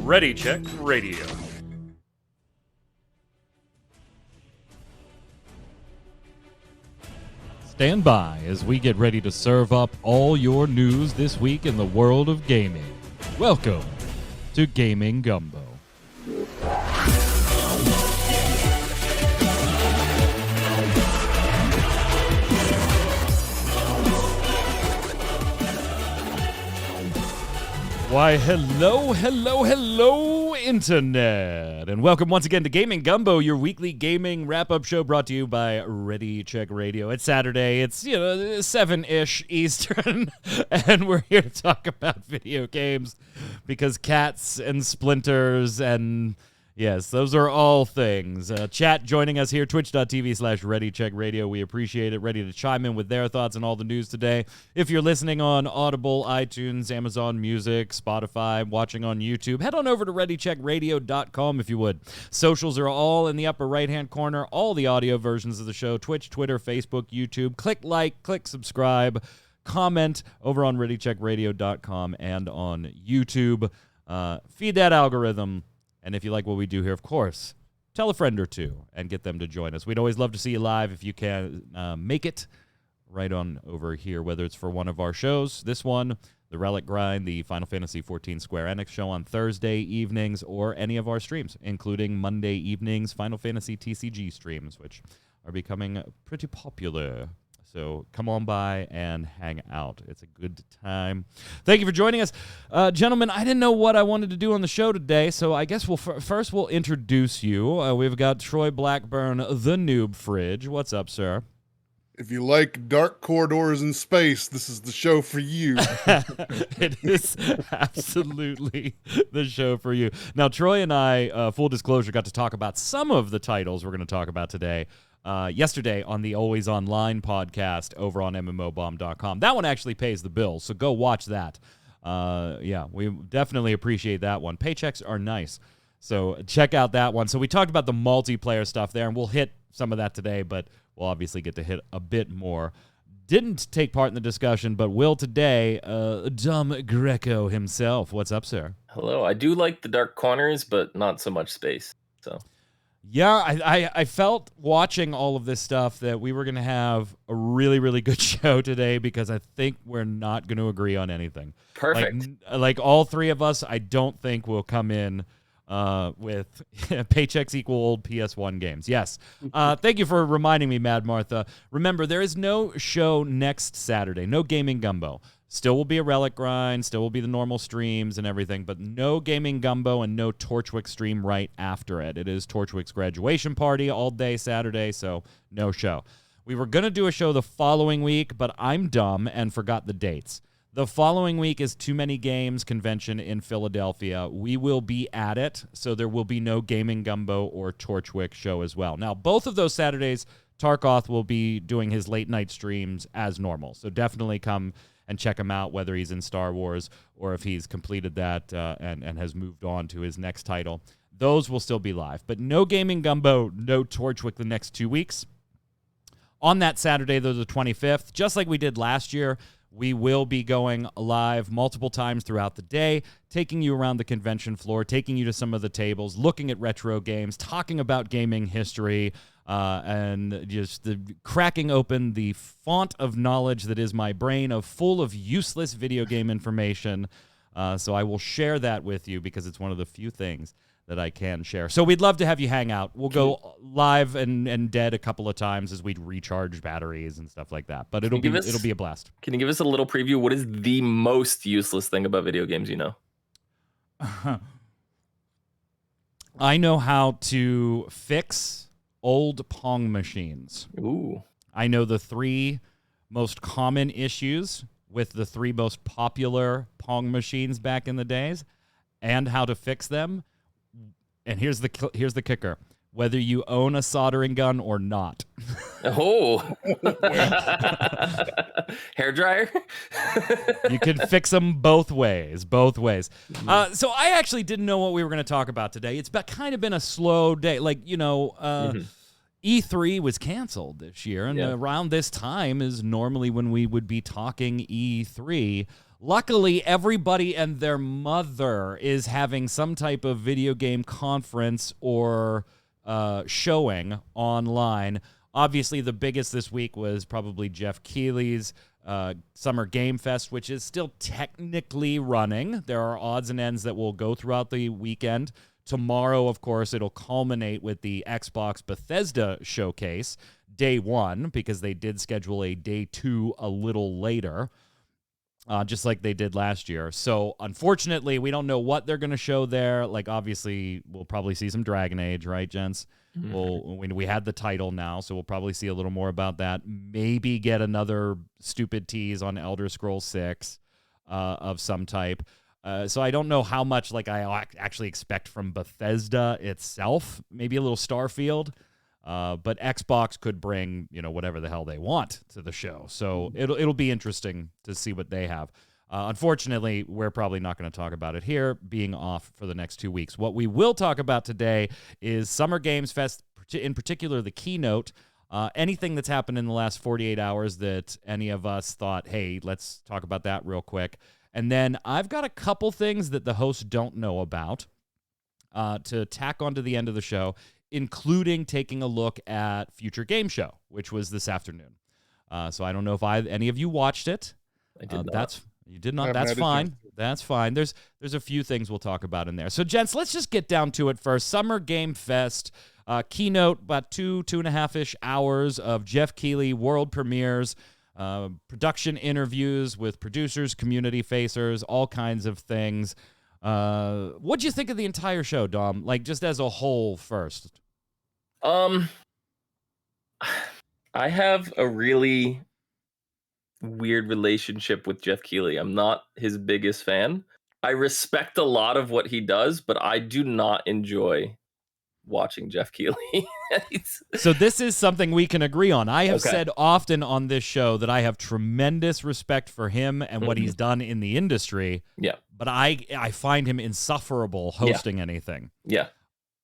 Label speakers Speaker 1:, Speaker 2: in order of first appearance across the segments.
Speaker 1: Ready Check Radio.
Speaker 2: Stand by as we get ready to serve up all your news this week in the world of gaming. Welcome to Gaming Gumbo. Why, hello, Internet, and welcome once again to Gaming Gumbo, your weekly gaming wrap-up show brought to you by Ready Check Radio. It's Saturday, it's, 7-ish Eastern, and we're here to talk about video games, because cats and splinters and... yes, those are all things. Chat joining us here, twitch.tv/ReadyCheckRadio. We appreciate it. Ready to chime in with their thoughts on all the news today. If you're listening on Audible, iTunes, Amazon Music, Spotify, watching on YouTube, head on over to ReadyCheckRadio.com if you would. Socials are all in the upper right-hand corner. All the audio versions of the show, Twitch, Twitter, Facebook, YouTube. Click like, click subscribe, comment over on ReadyCheckRadio.com and on YouTube. Feed that algorithm. And if you like what we do here, of course, tell a friend or two and get them to join us. We'd always love to see you live if you can make it right on over here, whether it's for one of our shows, this one, the Relic Grind, the Final Fantasy XIV Square Enix show on Thursday evenings, or any of our streams, including Monday evenings Final Fantasy TCG streams, which are becoming pretty popular. So come on by and hang out. It's a good time. Thank you for joining us. Gentlemen, I didn't know what I wanted to do on the show today, so I guess first we'll introduce you. We've got Troy Blackburn, the Noob Fridge. What's up, sir?
Speaker 3: If you like dark corridors in space, this is the show for you.
Speaker 2: It is absolutely the show for you. Now, Troy and I, full disclosure, got to talk about some of the titles we're going to talk about today. Yesterday on the Always Online podcast over on mmobomb.com. That one actually pays the bills, so go watch that. Yeah, we definitely appreciate that one. Paychecks are nice, so check out that one. So we talked about the multiplayer stuff there, and we'll hit some of that today, but we'll obviously get to hit a bit more. Didn't take part in the discussion, but will today. Dom Greco himself. What's up, sir?
Speaker 4: Hello. I do like the dark corners, but not so much space, so...
Speaker 2: yeah, I felt watching all of this stuff that we were going to have a really, really good show today because I think we're not going to agree on anything.
Speaker 4: Perfect.
Speaker 2: Like all three of us, I don't think will come in with paychecks equal old PS1 games. Yes. Thank you for reminding me, Mad Martha. Remember, there is no show next Saturday, no Gaming Gumbo. Still will be a Relic Grind, still will be the normal streams and everything, but no Gaming Gumbo and no Torchwick stream right after it. It is Torchwick's graduation party all day Saturday, so no show. We were going to do a show the following week, but I'm dumb and forgot the dates. The following week is Too Many Games convention in Philadelphia. We will be at it, so there will be no Gaming Gumbo or Torchwick show as well. Now, both of those Saturdays, Tarkoth will be doing his late-night streams as normal, so definitely come and check him out, whether he's in Star Wars or if he's completed that and has moved on to his next title. Those will still be live. But no Gaming Gumbo, no Torchwick the next 2 weeks. On that Saturday, though, the 25th, just like we did last year, we will be going live multiple times throughout the day, taking you around the convention floor, taking you to some of the tables, looking at retro games, talking about gaming history, and just cracking open the font of knowledge that is my brain full of useless video game information. So I will share that with you because it's one of the few things that I can share. So we'd love to have you hang out. We'll go live and dead a couple of times as we recharge batteries and stuff like that. But it'll be a blast.
Speaker 4: Can you give us a little preview? What is the most useless thing about video games you know?
Speaker 2: I know how to fix old Pong machines.
Speaker 4: Ooh.
Speaker 2: I know the 3 most common issues with the 3 most popular Pong machines back in the days and how to fix them. And here's the kicker. Whether you own a soldering gun or not.
Speaker 4: Oh. Hair dryer?
Speaker 2: You can fix them both ways. So I actually didn't know what we were going to talk about today. It's kind of been a slow day. Like, E3 was canceled this year, and around this time is normally when we would be talking E3. Luckily, everybody and their mother is having some type of video game conference or showing online. Obviously, the biggest this week was probably Jeff Keighley's Summer Game Fest, which is still technically running. There are odds and ends that will go throughout the weekend. Tomorrow, of course, it'll culminate with the Xbox Bethesda showcase, day 1, because they did schedule a day 2 a little later, just like they did last year. So, unfortunately, we don't know what they're going to show there. Like, obviously, we'll probably see some Dragon Age, right, gents? We had the title now, so we'll probably see a little more about that. Maybe get another stupid tease on Elder Scrolls 6 of some type. So I don't know how much I actually expect from Bethesda itself. Maybe a little Starfield, but Xbox could bring whatever the hell they want to the show. So it'll be interesting to see what they have. Unfortunately, we're probably not going to talk about it here, being off for the next 2 weeks. What we will talk about today is Summer Games Fest, in particular the keynote. Anything that's happened in the last 48 hours that any of us thought, hey, let's talk about that real quick. And then I've got a couple things that the hosts don't know about to tack onto the end of the show, including taking a look at Future Game Show, which was this afternoon. So I don't know if any of you watched it.
Speaker 4: I did not.
Speaker 2: You did not. That's fine. That's fine. There's a few things we'll talk about in there. So, gents, let's just get down to it first. Summer Game Fest keynote, about 2.5-ish hours of Jeff Keighley world premieres. Production interviews with producers, community facers, all kinds of things. What'd you think of the entire show, Dom? Like, just as a whole first.
Speaker 4: I have a really weird relationship with Jeff Keighley. I'm not his biggest fan. I respect a lot of what he does, but I do not enjoy watching Jeff Keighley.
Speaker 2: So this is something we can agree on. I have said often on this show that I have tremendous respect for him and what he's done in the industry.
Speaker 4: Yeah.
Speaker 2: But I find him insufferable hosting anything.
Speaker 4: Yeah.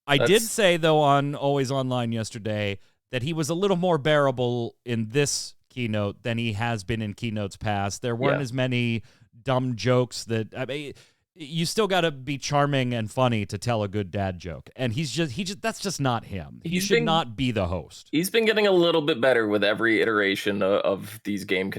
Speaker 2: I did say, though, on Always Online yesterday that he was a little more bearable in this keynote than he has been in keynotes past. There weren't as many dumb jokes that... I mean, you still got to be charming and funny to tell a good dad joke. And he just that's just not him. He should not be the host.
Speaker 4: He's been getting a little bit better with every iteration of these game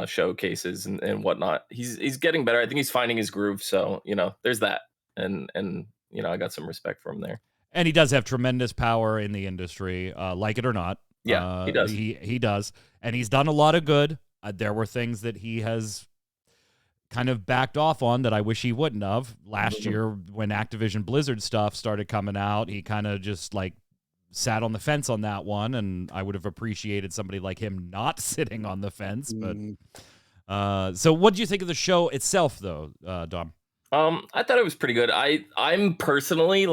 Speaker 4: showcases and whatnot. He's getting better. I think he's finding his groove. So, there's that. And I got some respect for him there.
Speaker 2: And he does have tremendous power in the industry, like it or not.
Speaker 4: Yeah, he does.
Speaker 2: He does. And he's done a lot of good. There were things that he has kind of backed off on that I wish he wouldn't have. Last year, when Activision Blizzard stuff started coming out, he kind of just sat on the fence on that one, and I would have appreciated somebody like him not sitting on the fence. But so what do you think of the show itself, though, Dom?
Speaker 4: I thought it was pretty good. I'm personally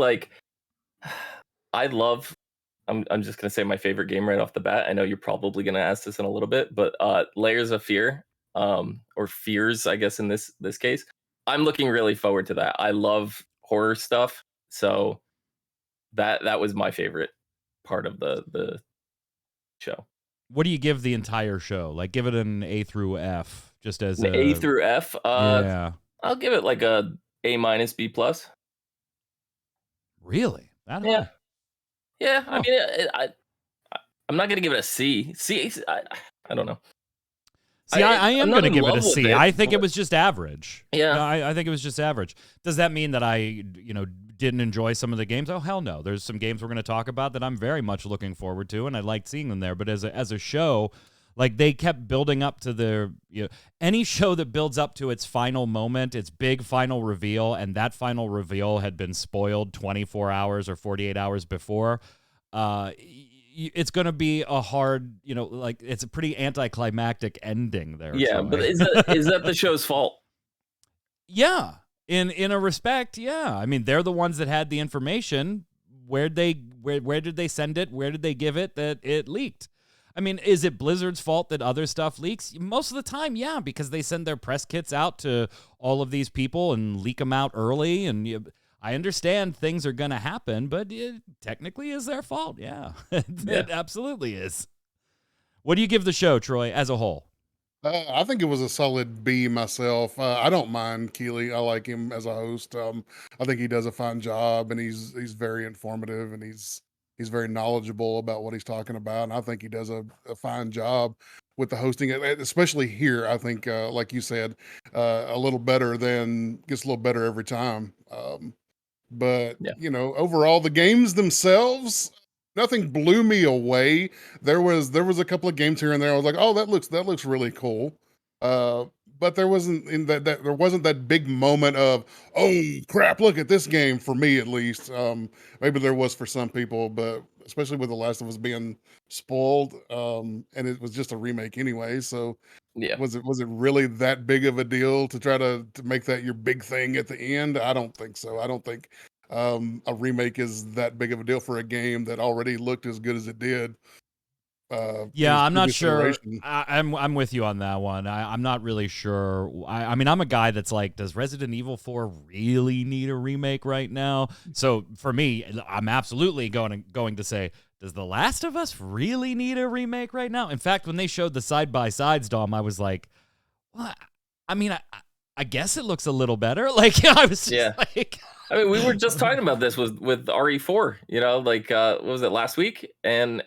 Speaker 4: I'm just gonna say my favorite game right off the bat. I know you're probably gonna ask this in a little bit, but Layers of Fear. Or Fears, I guess in this case. I'm looking really forward to that. I love horror stuff, so that was my favorite part of the show.
Speaker 2: What do you give the entire show? Like, give it an A through F, just as
Speaker 4: an A through F.
Speaker 2: Yeah,
Speaker 4: I'll give it like a A- B+.
Speaker 2: Really? That high?
Speaker 4: Yeah. Yeah. Oh. I mean, I'm not gonna give it a C. C. I don't know.
Speaker 2: See, I am going to give it a C. I think
Speaker 4: but...
Speaker 2: it was just average.
Speaker 4: Yeah.
Speaker 2: I think it was just average. Does that mean that I, didn't enjoy some of the games? Oh, hell no. There's some games we're going to talk about that I'm very much looking forward to, and I liked seeing them there. But as a show, they kept building up to any show that builds up to its final moment, its big final reveal, and that final reveal had been spoiled 24 hours or 48 hours before, it's going to be a hard, it's a pretty anticlimactic ending there.
Speaker 4: Yeah, but is that the show's fault?
Speaker 2: Yeah, in a respect, yeah. I mean, they're the ones that had the information. Where did they send it? Where did they give it that it leaked? I mean, is it Blizzard's fault that other stuff leaks? Most of the time, yeah, because they send their press kits out to all of these people and leak them out early. And I understand things are going to happen, but it technically is their fault. Yeah, it absolutely is. What do you give the show, Troy, as a whole?
Speaker 3: I think it was a solid B myself. I don't mind Keeley. I like him as a host. I think he does a fine job, and he's very informative, and he's very knowledgeable about what he's talking about. And I think he does a fine job with the hosting, especially here. I think, like you said, a little better than gets a little better every time. But overall, the games themselves, nothing blew me away. There was a couple of games here and there. I was like, oh, that looks really cool. Uh, but there wasn't in that there wasn't that big moment of, oh crap, look at this game for me at least. Maybe there was for some people, but especially with The Last of Us being spoiled, and it was just a remake anyway. So
Speaker 4: Yeah.
Speaker 3: was it really that big of a deal to try to make that your big thing at the end? I don't think so. I don't think a remake is that big of a deal for a game that already looked as good as it did. In
Speaker 2: Yeah,
Speaker 3: its
Speaker 2: I'm not
Speaker 3: previous
Speaker 2: sure.
Speaker 3: iteration.
Speaker 2: I'm with you on that one. I'm not really sure. I mean, I'm a guy that's like, does Resident Evil 4 really need a remake right now? So for me, I'm absolutely going to say, does The Last of Us really need a remake right now? In fact, when they showed the side by sides, Dom, I was like, well, I mean, I guess it looks a little better. Like I was just like.
Speaker 4: I mean, we were just talking about this with RE4. Like what was it last week? And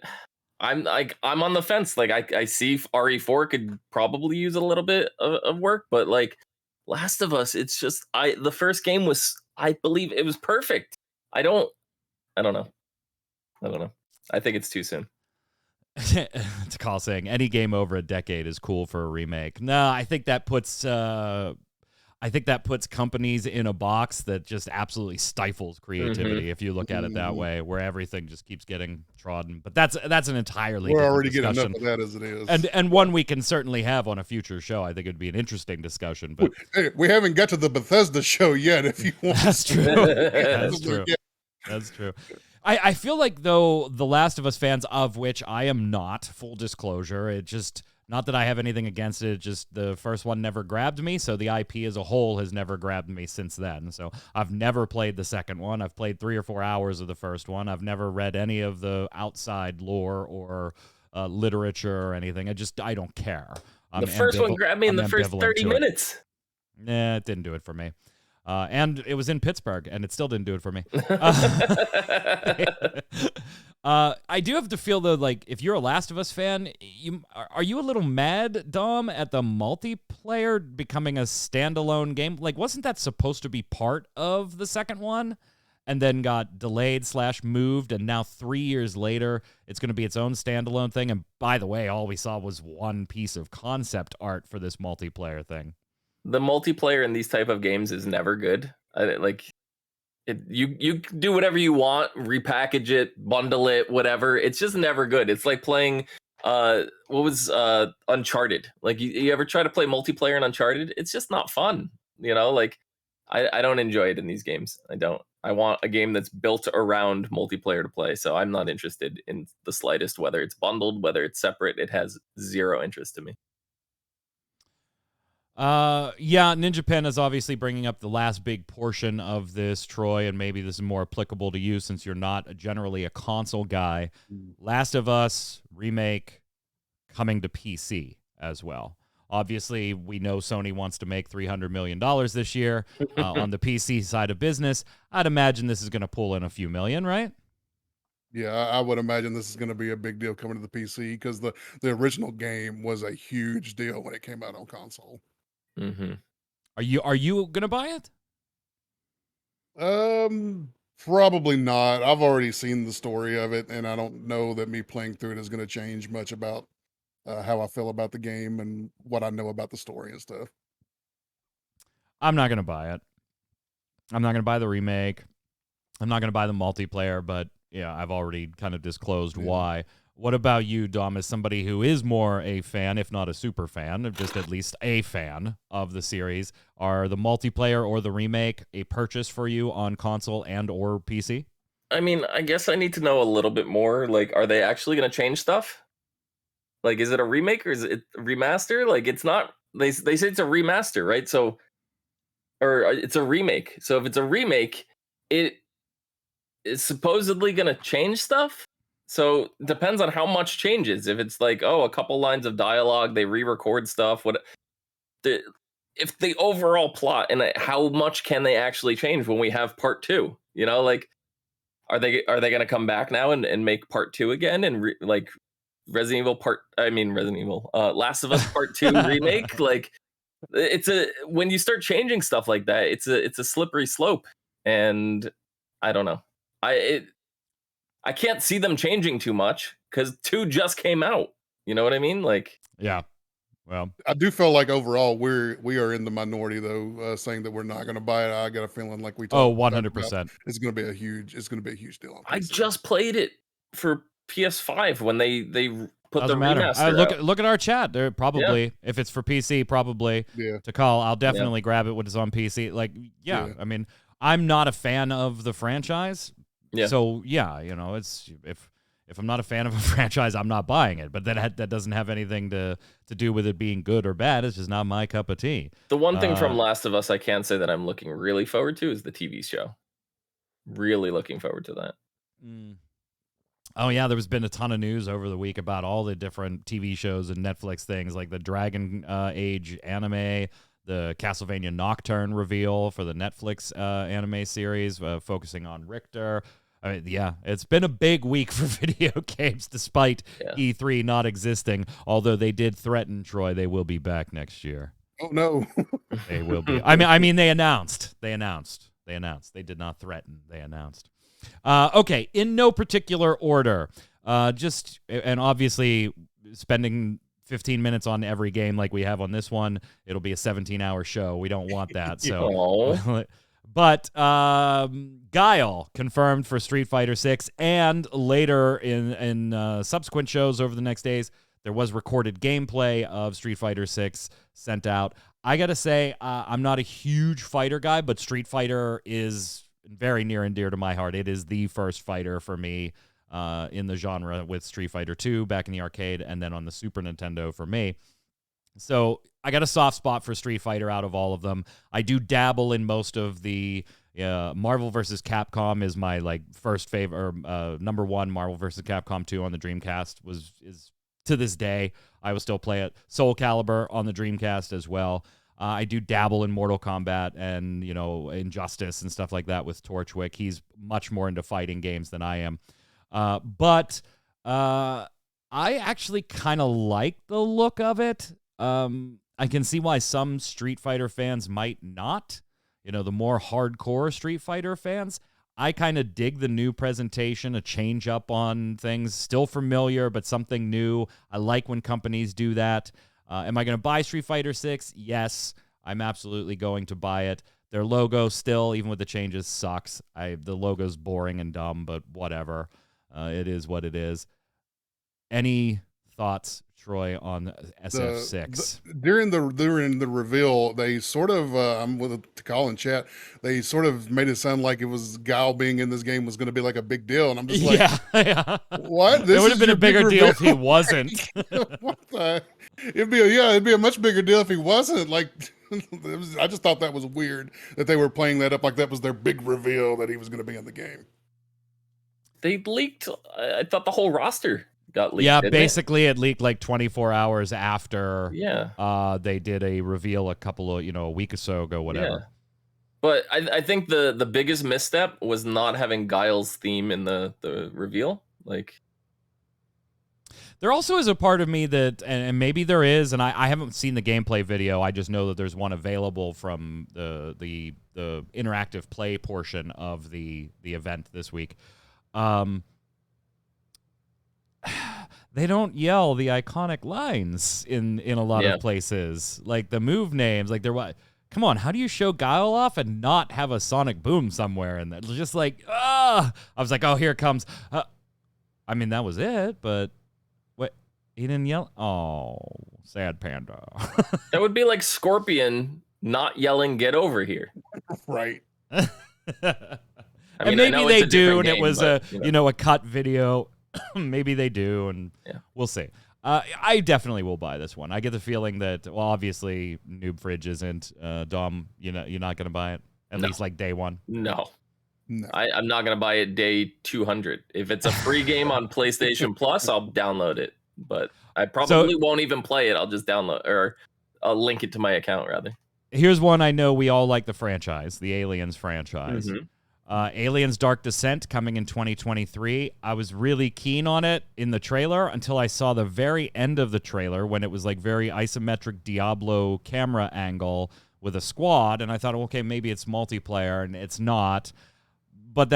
Speaker 4: I'm on the fence. Like I see RE4 could probably use a little bit of work, but like Last of Us, it's just the first game was, I believe it was perfect. I don't know. I think it's too soon.
Speaker 2: To call saying any game over a decade is cool for a remake. No, I think that puts companies in a box that just absolutely stifles creativity. If you look at it that way, where everything just keeps getting trodden. But that's an entirely
Speaker 3: We're
Speaker 2: different
Speaker 3: already
Speaker 2: discussion.
Speaker 3: getting enough of that as it is.
Speaker 2: And one we can certainly have on a future show. I think it'd be an interesting discussion. But
Speaker 3: hey, we haven't got to the Bethesda show yet. If you want,
Speaker 2: that's true. That's true. That's true. I feel like, though, The Last of Us fans, of which I am not, full disclosure, it just, not that I have anything against it, just the first one never grabbed me, so the IP as a whole has never grabbed me since then. So I've never played the second one. I've played 3 or 4 hours of the first one. I've never read any of the outside lore or literature or anything. I don't care.
Speaker 4: The first one grabbed me in the first 30 minutes.
Speaker 2: Nah, it didn't do it for me. And it was in Pittsburgh, and it still didn't do it for me. I do have to feel, though, like, if you're a Last of Us fan, are you a little mad, Dom, at the multiplayer becoming a standalone game? Like, wasn't that supposed to be part of the second one? And then got delayed / moved, and now 3 years later, it's going to be its own standalone thing. And by the way, all we saw was one piece of concept art for this multiplayer thing.
Speaker 4: The multiplayer in these type of games is never good. You do whatever you want, repackage it, bundle it, whatever. It's just never good. It's like playing what was Uncharted. Like you ever try to play multiplayer in Uncharted? It's just not fun. Like I don't enjoy it in these games. I don't. I want a game that's built around multiplayer to play. So I'm not interested in the slightest, whether it's bundled, whether it's separate. It has zero interest to me.
Speaker 2: Yeah, Ninja Pen is obviously bringing up the last big portion of this, Troy, and maybe this is more applicable to you since you're not generally a console guy. Last of Us remake coming to PC as well. Obviously, we know Sony wants to make $300 million this year on the PC side of business. I'd imagine this is going to pull in a few million, right?
Speaker 3: Yeah, I would imagine this is going to be a big deal coming to the PC because the original game was a huge deal when it came out on console.
Speaker 4: Mm-hmm.
Speaker 2: Are you gonna buy it?
Speaker 3: Probably not. I've already seen the story of it, and I don't know that me playing through it is going to change much about how I feel about the game and what I know about the story and stuff.
Speaker 2: I'm not gonna buy it. I'm not gonna buy the remake. I'm not gonna buy the multiplayer, but yeah, I've already kind of disclosed why. What about you, Dom, as somebody who is more a fan, if not a super fan, just at least a fan of the series? Are the multiplayer or the remake a purchase for you on console and or PC?
Speaker 4: I mean, I guess I need to know a little bit more. Like, are they actually going to change stuff? Like, is it a remake or is it a remaster? Like, it's not. They say it's a remaster, right? So, or it's a remake. So if it's a remake, it is supposedly going to change stuff. So depends on how much changes. If it's like, oh, a couple lines of dialogue, they re-record stuff. If the overall plot and how much can they actually change when we have part 2? You know, like, are they going to come back now and make part 2 again and like Resident Evil, Last of Us Part 2 remake? Like, when you start changing stuff like that, it's a slippery slope, and I don't know. I can't see them changing too much because 2 just came out. You know what I mean? Like,
Speaker 2: yeah. Well,
Speaker 3: I do feel like overall we are in the minority though, saying that we're not going to buy it. I got a feeling like we talked.
Speaker 2: 100%.
Speaker 3: It's going to be a huge deal on PC.
Speaker 4: I just played it for PS5 when they put
Speaker 2: Doesn't
Speaker 4: the
Speaker 2: matter.
Speaker 4: remaster out.
Speaker 2: Look at our chat. They're probably, if it's for PC, probably to call. I'll definitely grab it when it's on PC. Like, I mean, I'm not a fan of the franchise.
Speaker 4: Yeah.
Speaker 2: So it's if I'm not a fan of a franchise, I'm not buying it. But that doesn't have anything to do with it being good or bad. It's just not my cup of tea.
Speaker 4: The one thing from Last of Us I can say that I'm looking really forward to is the TV show. Really looking forward to that.
Speaker 2: Oh, yeah, there's been a ton of news over the week about all the different TV shows and Netflix things, like the Dragon Age anime, the Castlevania Nocturne reveal for the Netflix anime series, focusing on Richter. I mean, it's been a big week for video games, despite E3 not existing, although they did threaten, Troy, they will be back next year.
Speaker 3: Oh, no.
Speaker 2: They will be. I mean, they announced. They did not threaten. They announced. Okay, in no particular order. And obviously, spending 15 minutes on every game like we have on this one, it'll be a 17-hour show. We don't want that. So, but Guile confirmed for Street Fighter 6, and later in subsequent shows over the next days, there was recorded gameplay of Street Fighter 6 sent out. I gotta say, I'm not a huge fighter guy, but Street Fighter is very near and dear to my heart. It is the first fighter for me in the genre, with Street Fighter 2 back in the arcade and then on the Super Nintendo for me. So I got a soft spot for Street Fighter out of all of them. I do dabble in most of the Marvel vs. Capcom is my first favorite, or number one. Marvel vs. Capcom 2 on the Dreamcast is to this day. I will still play it. Soul Calibur on the Dreamcast as well. I do dabble in Mortal Kombat and Injustice and stuff like that with Torchwick. He's much more into fighting games than I am. But I actually kind of like the look of it. I can see why some Street Fighter fans might not. The more hardcore Street Fighter fans. I kind of dig the new presentation, a change up on things. Still familiar, but something new. I like when companies do that. Am I going to buy Street Fighter 6? Yes, I'm absolutely going to buy it. Their logo still, even with the changes, sucks. The logo's boring and dumb, but whatever. It is what it is. Any thoughts, Troy, on SF6?
Speaker 3: During the reveal, they sort of, I'm with Tikal in chat, they sort of made it sound like it was Guile being in this game was going to be like a big deal. And I'm just like,
Speaker 2: yeah.
Speaker 3: What?
Speaker 2: It would have been a bigger deal if he wasn't.
Speaker 3: What the? It'd be a much bigger deal if he wasn't. Like, I just thought that was weird that they were playing that up like that was their big reveal that he was going to be in the game.
Speaker 4: They leaked, I thought the whole roster got leaked.
Speaker 2: Yeah, basically it leaked like 24 hours after they did a reveal a week or so ago, whatever.
Speaker 4: Yeah. But I think the biggest misstep was not having Guile's theme in the reveal.
Speaker 2: There also is a part of me that, and maybe there is, and I haven't seen the gameplay video. I just know that there's one available from the interactive play portion of the event this week. They don't yell the iconic lines in a lot of places, like the move names. Like come on, how do you show Guile off and not have a sonic boom somewhere? And it's just like, I was like, oh, here it comes. I mean, that was it, but. He didn't yell? Oh, sad panda.
Speaker 4: That would be like Scorpion not yelling, "Get over here."
Speaker 3: Right.
Speaker 2: And maybe they do, and it was a cut video. Maybe they do, and we'll see. I definitely will buy this one. I get the feeling that, well, obviously, Noob Fridge isn't. Dom, you're not going to buy it, at least like day one.
Speaker 4: No.
Speaker 3: No.
Speaker 4: I'm not gonna buy it day 200. If it's a free game on PlayStation Plus, I'll download it. But I probably won't even play it. I'll just download, or I'll link it to my account rather.
Speaker 2: Here's one I know we all like the franchise, the Aliens franchise. Aliens Dark Descent coming in 2023. I was really keen on it in the trailer until I saw the very end of the trailer when it was like very isometric Diablo camera angle with a squad, and I thought, okay, maybe it's multiplayer, and it's not. But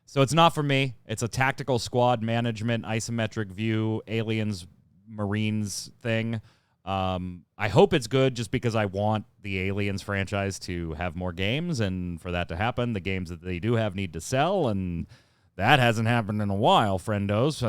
Speaker 2: so it's not for me. It's a tactical squad management, isometric view, aliens, marines thing. I hope it's good just because I want the Aliens franchise to have more games, and for that to happen, the games that they do have need to sell, and that hasn't happened in a while, friendos,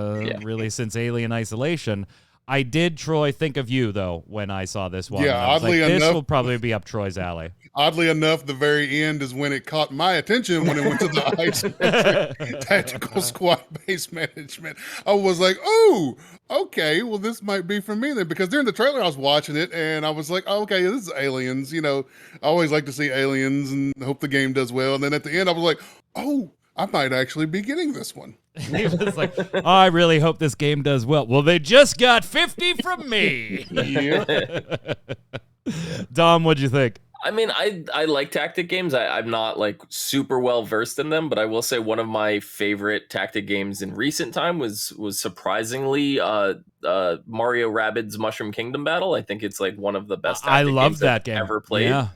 Speaker 2: really since Alien Isolation. I did, Troy, think of you, though, when I saw this one.
Speaker 3: Yeah, oddly enough,
Speaker 2: this will probably be up Troy's alley.
Speaker 3: Oddly enough, the very end is when it caught my attention when it went to the isometric tactical squad-based management. I was like, oh, okay, well, this might be for me then. Because during the trailer, I was watching it, and I was like, oh, okay, this is Aliens. You know, I always like to see Aliens and hope the game does well. And then at the end, I was like, oh, I might actually be getting this one.
Speaker 2: He was like, oh, I really hope this game does well. Well, they just got 50 from me. Dom, what'd you think?
Speaker 4: I mean, I like tactic games. I'm not like super well versed in them, but I will say one of my favorite tactic games in recent time was surprisingly Mario Rabbids Mushroom Kingdom Battle. I think it's like one of the best tactic games
Speaker 2: that game
Speaker 4: I've ever played.
Speaker 2: Yeah.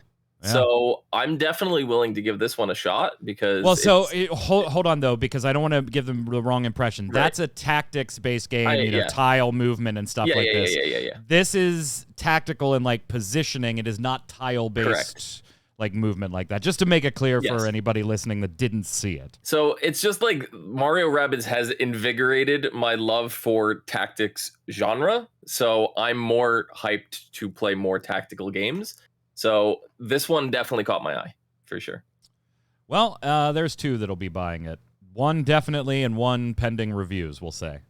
Speaker 4: So I'm definitely willing to give this one a shot because.
Speaker 2: Well, hold on though, because I don't want to give them the wrong impression. Right. That's a tactics-based game, tile movement and stuff like this.
Speaker 4: Yeah.
Speaker 2: This is tactical and like positioning. It is not tile-based like movement like that. Just to make it clear for anybody listening that didn't see it.
Speaker 4: So it's just like Mario Rabbids has invigorated my love for tactics genre. So I'm more hyped to play more tactical games. So this one definitely caught my eye, for sure.
Speaker 2: Well, there's two that'll be buying it. One definitely, and one pending reviews, we'll say.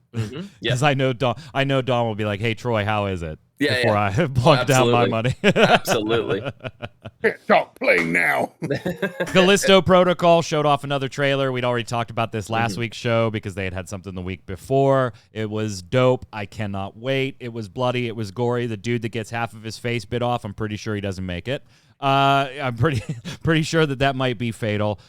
Speaker 2: Because I know Don will be like, hey, Troy, how is it? Before I plug down my money.
Speaker 4: Absolutely.
Speaker 3: Stop playing now.
Speaker 2: Callisto Protocol showed off another trailer. We'd already talked about this last week's show because they had something the week before. It was dope. I cannot wait. It was bloody. It was gory. The dude that gets half of his face bit off, I'm pretty sure he doesn't make it. I'm pretty sure that might be fatal.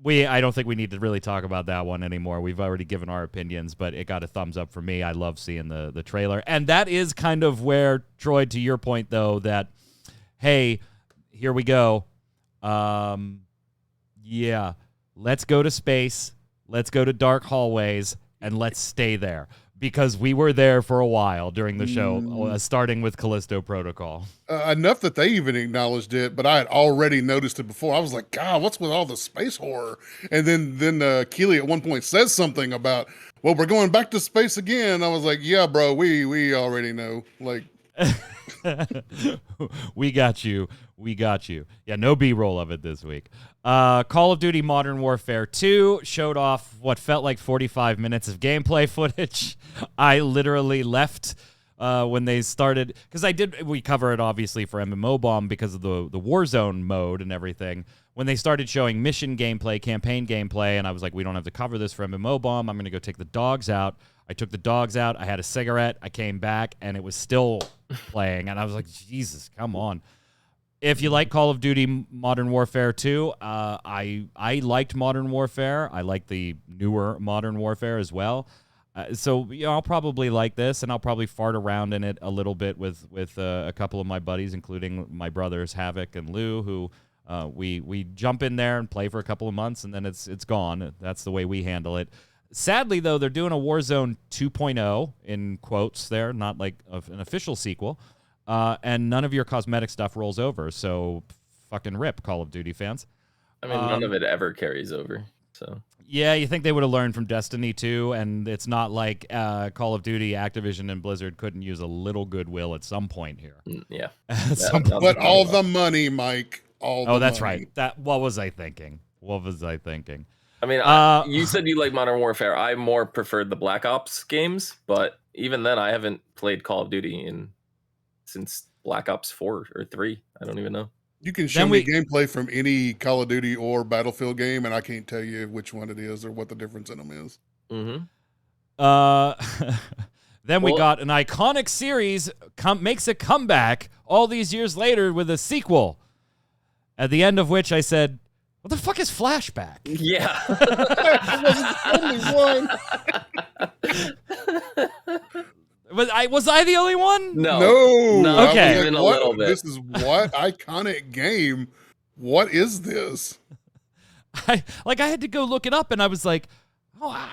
Speaker 2: I don't think we need to really talk about that one anymore. We've already given our opinions, but it got a thumbs up for me. I love seeing the trailer. And that is kind of where, Troy, to your point, though, that, hey, here we go. Let's go to space. Let's go to dark hallways, and let's stay there. Because we were there for a while during the show, starting with Callisto Protocol.
Speaker 3: Enough that they even acknowledged it, but I had already noticed it before. I was like, God, what's with all the space horror? And then Keeley at one point says something about, well, we're going back to space again. I was like, yeah, bro, we already know. Like,
Speaker 2: we got you. Yeah, no B-roll of it this week. Call of Duty Modern Warfare 2 showed off what felt like 45 minutes of gameplay footage. I literally left when they started, because we cover it obviously for MMO Bomb because of the Warzone mode and everything. When they started showing mission gameplay, campaign gameplay, and I was like, we don't have to cover this for MMO Bomb. I'm going to go take the dogs out. I took the dogs out. I had a cigarette. I came back, and it was still playing. And I was like, Jesus, come on. If you like Call of Duty Modern Warfare 2, I liked Modern Warfare. I like the newer Modern Warfare as well. So I'll probably like this, and I'll probably fart around in it a little bit with a couple of my buddies, including my brothers Havoc and Lou, who we jump in there and play for a couple of months, and then it's gone. That's the way we handle it. Sadly, though, they're doing a Warzone 2.0 in quotes there, not like an official sequel, and none of your cosmetic stuff rolls over. So fucking rip, Call of Duty fans.
Speaker 4: I mean, none of it ever carries over. So
Speaker 2: yeah, you think they would have learned from Destiny 2, and it's not like Call of Duty, Activision, and Blizzard couldn't use a little goodwill at some point here.
Speaker 4: Yeah.
Speaker 3: But all the money, Mike.
Speaker 2: That's right. What was I thinking?
Speaker 4: I mean, you said you like Modern Warfare. I more preferred the Black Ops games, but even then, I haven't played Call of Duty since Black Ops 4 or 3. I don't even know.
Speaker 3: You can show me gameplay from any Call of Duty or Battlefield game, and I can't tell you which one it is or what the difference in them is.
Speaker 4: Mm-hmm.
Speaker 2: Then we got an iconic series makes a comeback all these years later with a sequel, at the end of which I said, what the fuck is Flashback?
Speaker 4: Yeah.
Speaker 2: Was I the only one?
Speaker 4: No.
Speaker 2: Okay.
Speaker 4: Even a little bit.
Speaker 3: This is what iconic game? What is this?
Speaker 2: I had to go look it up, and I was like,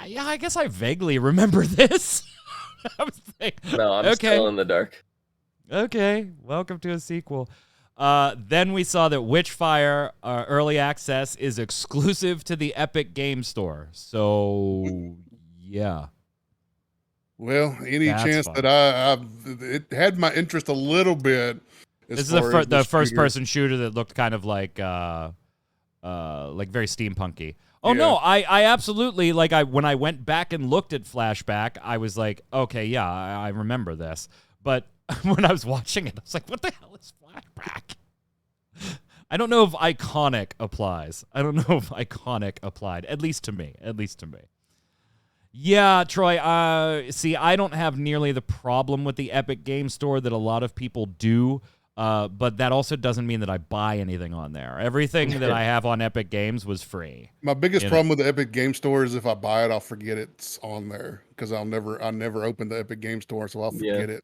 Speaker 2: yeah, I guess I vaguely remember this. I was like,
Speaker 4: no, I'm still in the dark.
Speaker 2: Okay, welcome to a sequel. Then we saw that Witchfire Early Access is exclusive to the Epic Game Store. So, yeah.
Speaker 3: Well, any
Speaker 2: That's
Speaker 3: chance
Speaker 2: fun.
Speaker 3: that it had my interest a little bit.
Speaker 2: This is the first-person shooter that looked kind of like very steampunky. Oh,
Speaker 3: Yeah.
Speaker 2: no, I absolutely, when I went back and looked at Flashback, I was like, okay, yeah, I remember this. But when I was watching it, I was like, what the hell is Flashback? I don't know if iconic applies. I don't know if iconic applied, at least to me. Yeah, Troy, see, I don't have nearly the problem with the Epic Game Store that a lot of people do. But that also doesn't mean that I buy anything on there. Everything that I have on Epic Games was free.
Speaker 3: My biggest problem with the Epic Game Store is if I buy it, I'll forget it's on there because I never open the Epic Game Store, so I'll forget it.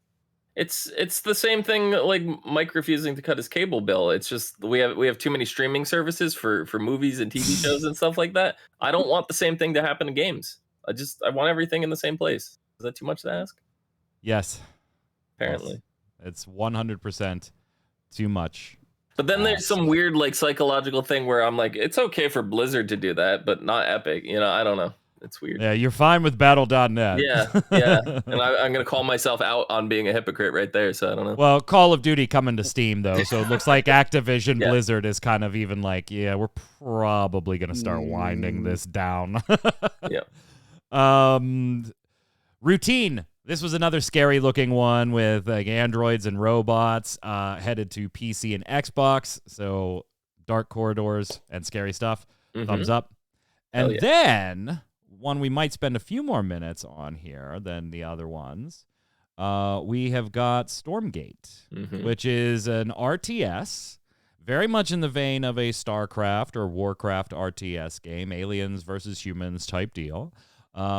Speaker 4: It's the same thing like Mike refusing to cut his cable bill. It's just we have too many streaming services for movies and TV shows and stuff like that. I don't want the same thing to happen to games. I want everything in the same place. Is that too much to ask?
Speaker 2: Yes.
Speaker 4: Apparently.
Speaker 2: It's 100% too much.
Speaker 4: But then there's some weird psychological thing where I'm like, it's okay for Blizzard to do that, but not Epic. I don't know. It's weird.
Speaker 2: Yeah, you're fine with Battle.net.
Speaker 4: Yeah. And I'm going to call myself out on being a hypocrite right there, so I don't know.
Speaker 2: Well, Call of Duty coming to Steam, though, so it looks like Activision Blizzard is kind of even like, yeah, we're probably going to start winding this down.
Speaker 4: Yeah.
Speaker 2: Routine. This was another scary-looking one with androids and robots headed to PC and Xbox, so dark corridors and scary stuff.
Speaker 4: Mm-hmm.
Speaker 2: Thumbs up. And then one we might spend a few more minutes on here than the other ones. We have got Stormgate, which is an RTS, very much in the vein of a StarCraft or Warcraft RTS game, aliens versus humans type deal,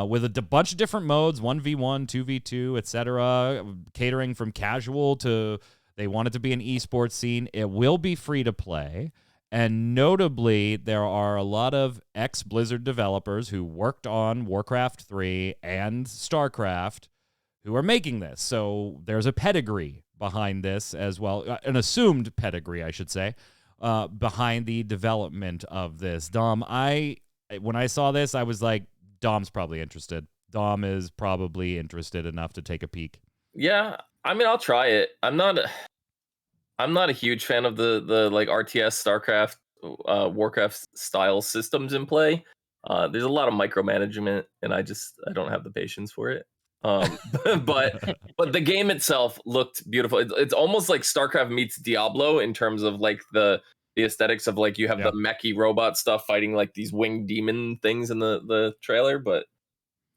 Speaker 2: with a bunch of different modes, 1v1, 2v2, etc., catering from casual to they want it to be an esports scene. It will be free to play. And notably, there are a lot of ex-Blizzard developers who worked on Warcraft 3 and StarCraft who are making this. So there's a pedigree behind this as well, an assumed pedigree, I should say, behind the development of this. Dom, when I saw this, I was like, Dom's probably interested. Dom is probably interested enough to take a peek.
Speaker 4: Yeah, I mean, I'll try it. I'm not a huge fan of the RTS, StarCraft, Warcraft style systems in play. There's a lot of micromanagement, and I don't have the patience for it. But the game itself looked beautiful. It's almost like StarCraft meets Diablo in terms of the aesthetics of you have the mechy robot stuff fighting these winged demon things in the trailer. But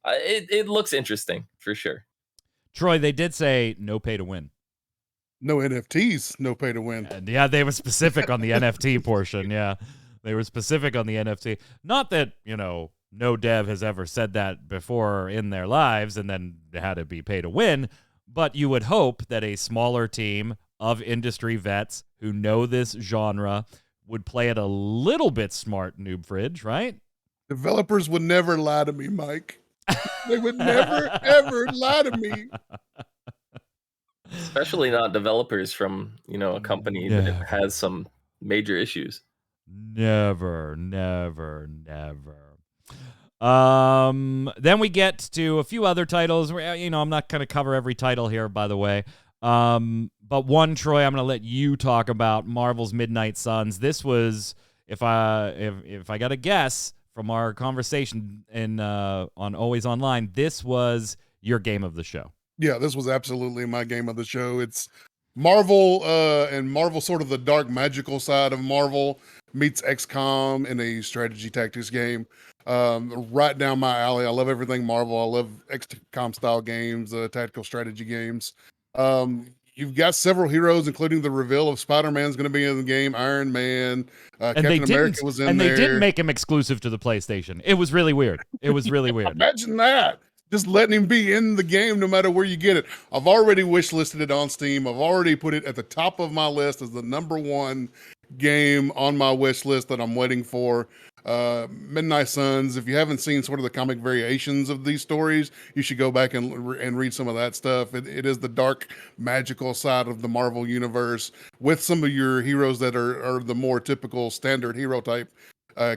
Speaker 4: it looks interesting for sure.
Speaker 2: Troy, they did say no pay to win.
Speaker 3: No NFTs, no pay to win.
Speaker 2: And yeah, they were specific on the NFT portion. Yeah, they were specific on the NFT. Not that, no dev has ever said that before in their lives and then had to be pay to win, but you would hope that a smaller team of industry vets who know this genre would play it a little bit smart, Noob Fridge, right?
Speaker 3: Developers would never lie to me, Mike. They would never, ever lie to me.
Speaker 4: Especially not developers from, a company that has some major issues.
Speaker 2: Never. Then we get to a few other titles. I'm not going to cover every title here, by the way. But one, Troy, I'm going to let you talk about Marvel's Midnight Suns. This was, if I got to guess from our conversation on Always Online, this was your game of the show.
Speaker 3: Yeah, this was absolutely my game of the show. It's Marvel and Marvel, sort of the dark magical side of Marvel meets XCOM in a strategy tactics game. Right down my alley. I love everything Marvel. I love XCOM style games, tactical strategy games. You've got several heroes, including the reveal of Spider-Man's going to be in the game. Iron Man, Captain America was in there.
Speaker 2: And they didn't make him exclusive to the PlayStation. It was really weird. It was really weird.
Speaker 3: Imagine that. Just letting him be in the game no matter where you get it. I've already wish listed it on Steam. I've already put it at the top of my list as the #1 game on my wish list that I'm waiting for. Midnight Suns. If you haven't seen sort of the comic variations of these stories, you should go back and read some of that stuff. It is the dark, magical side of the Marvel universe with some of your heroes that are the more typical standard hero type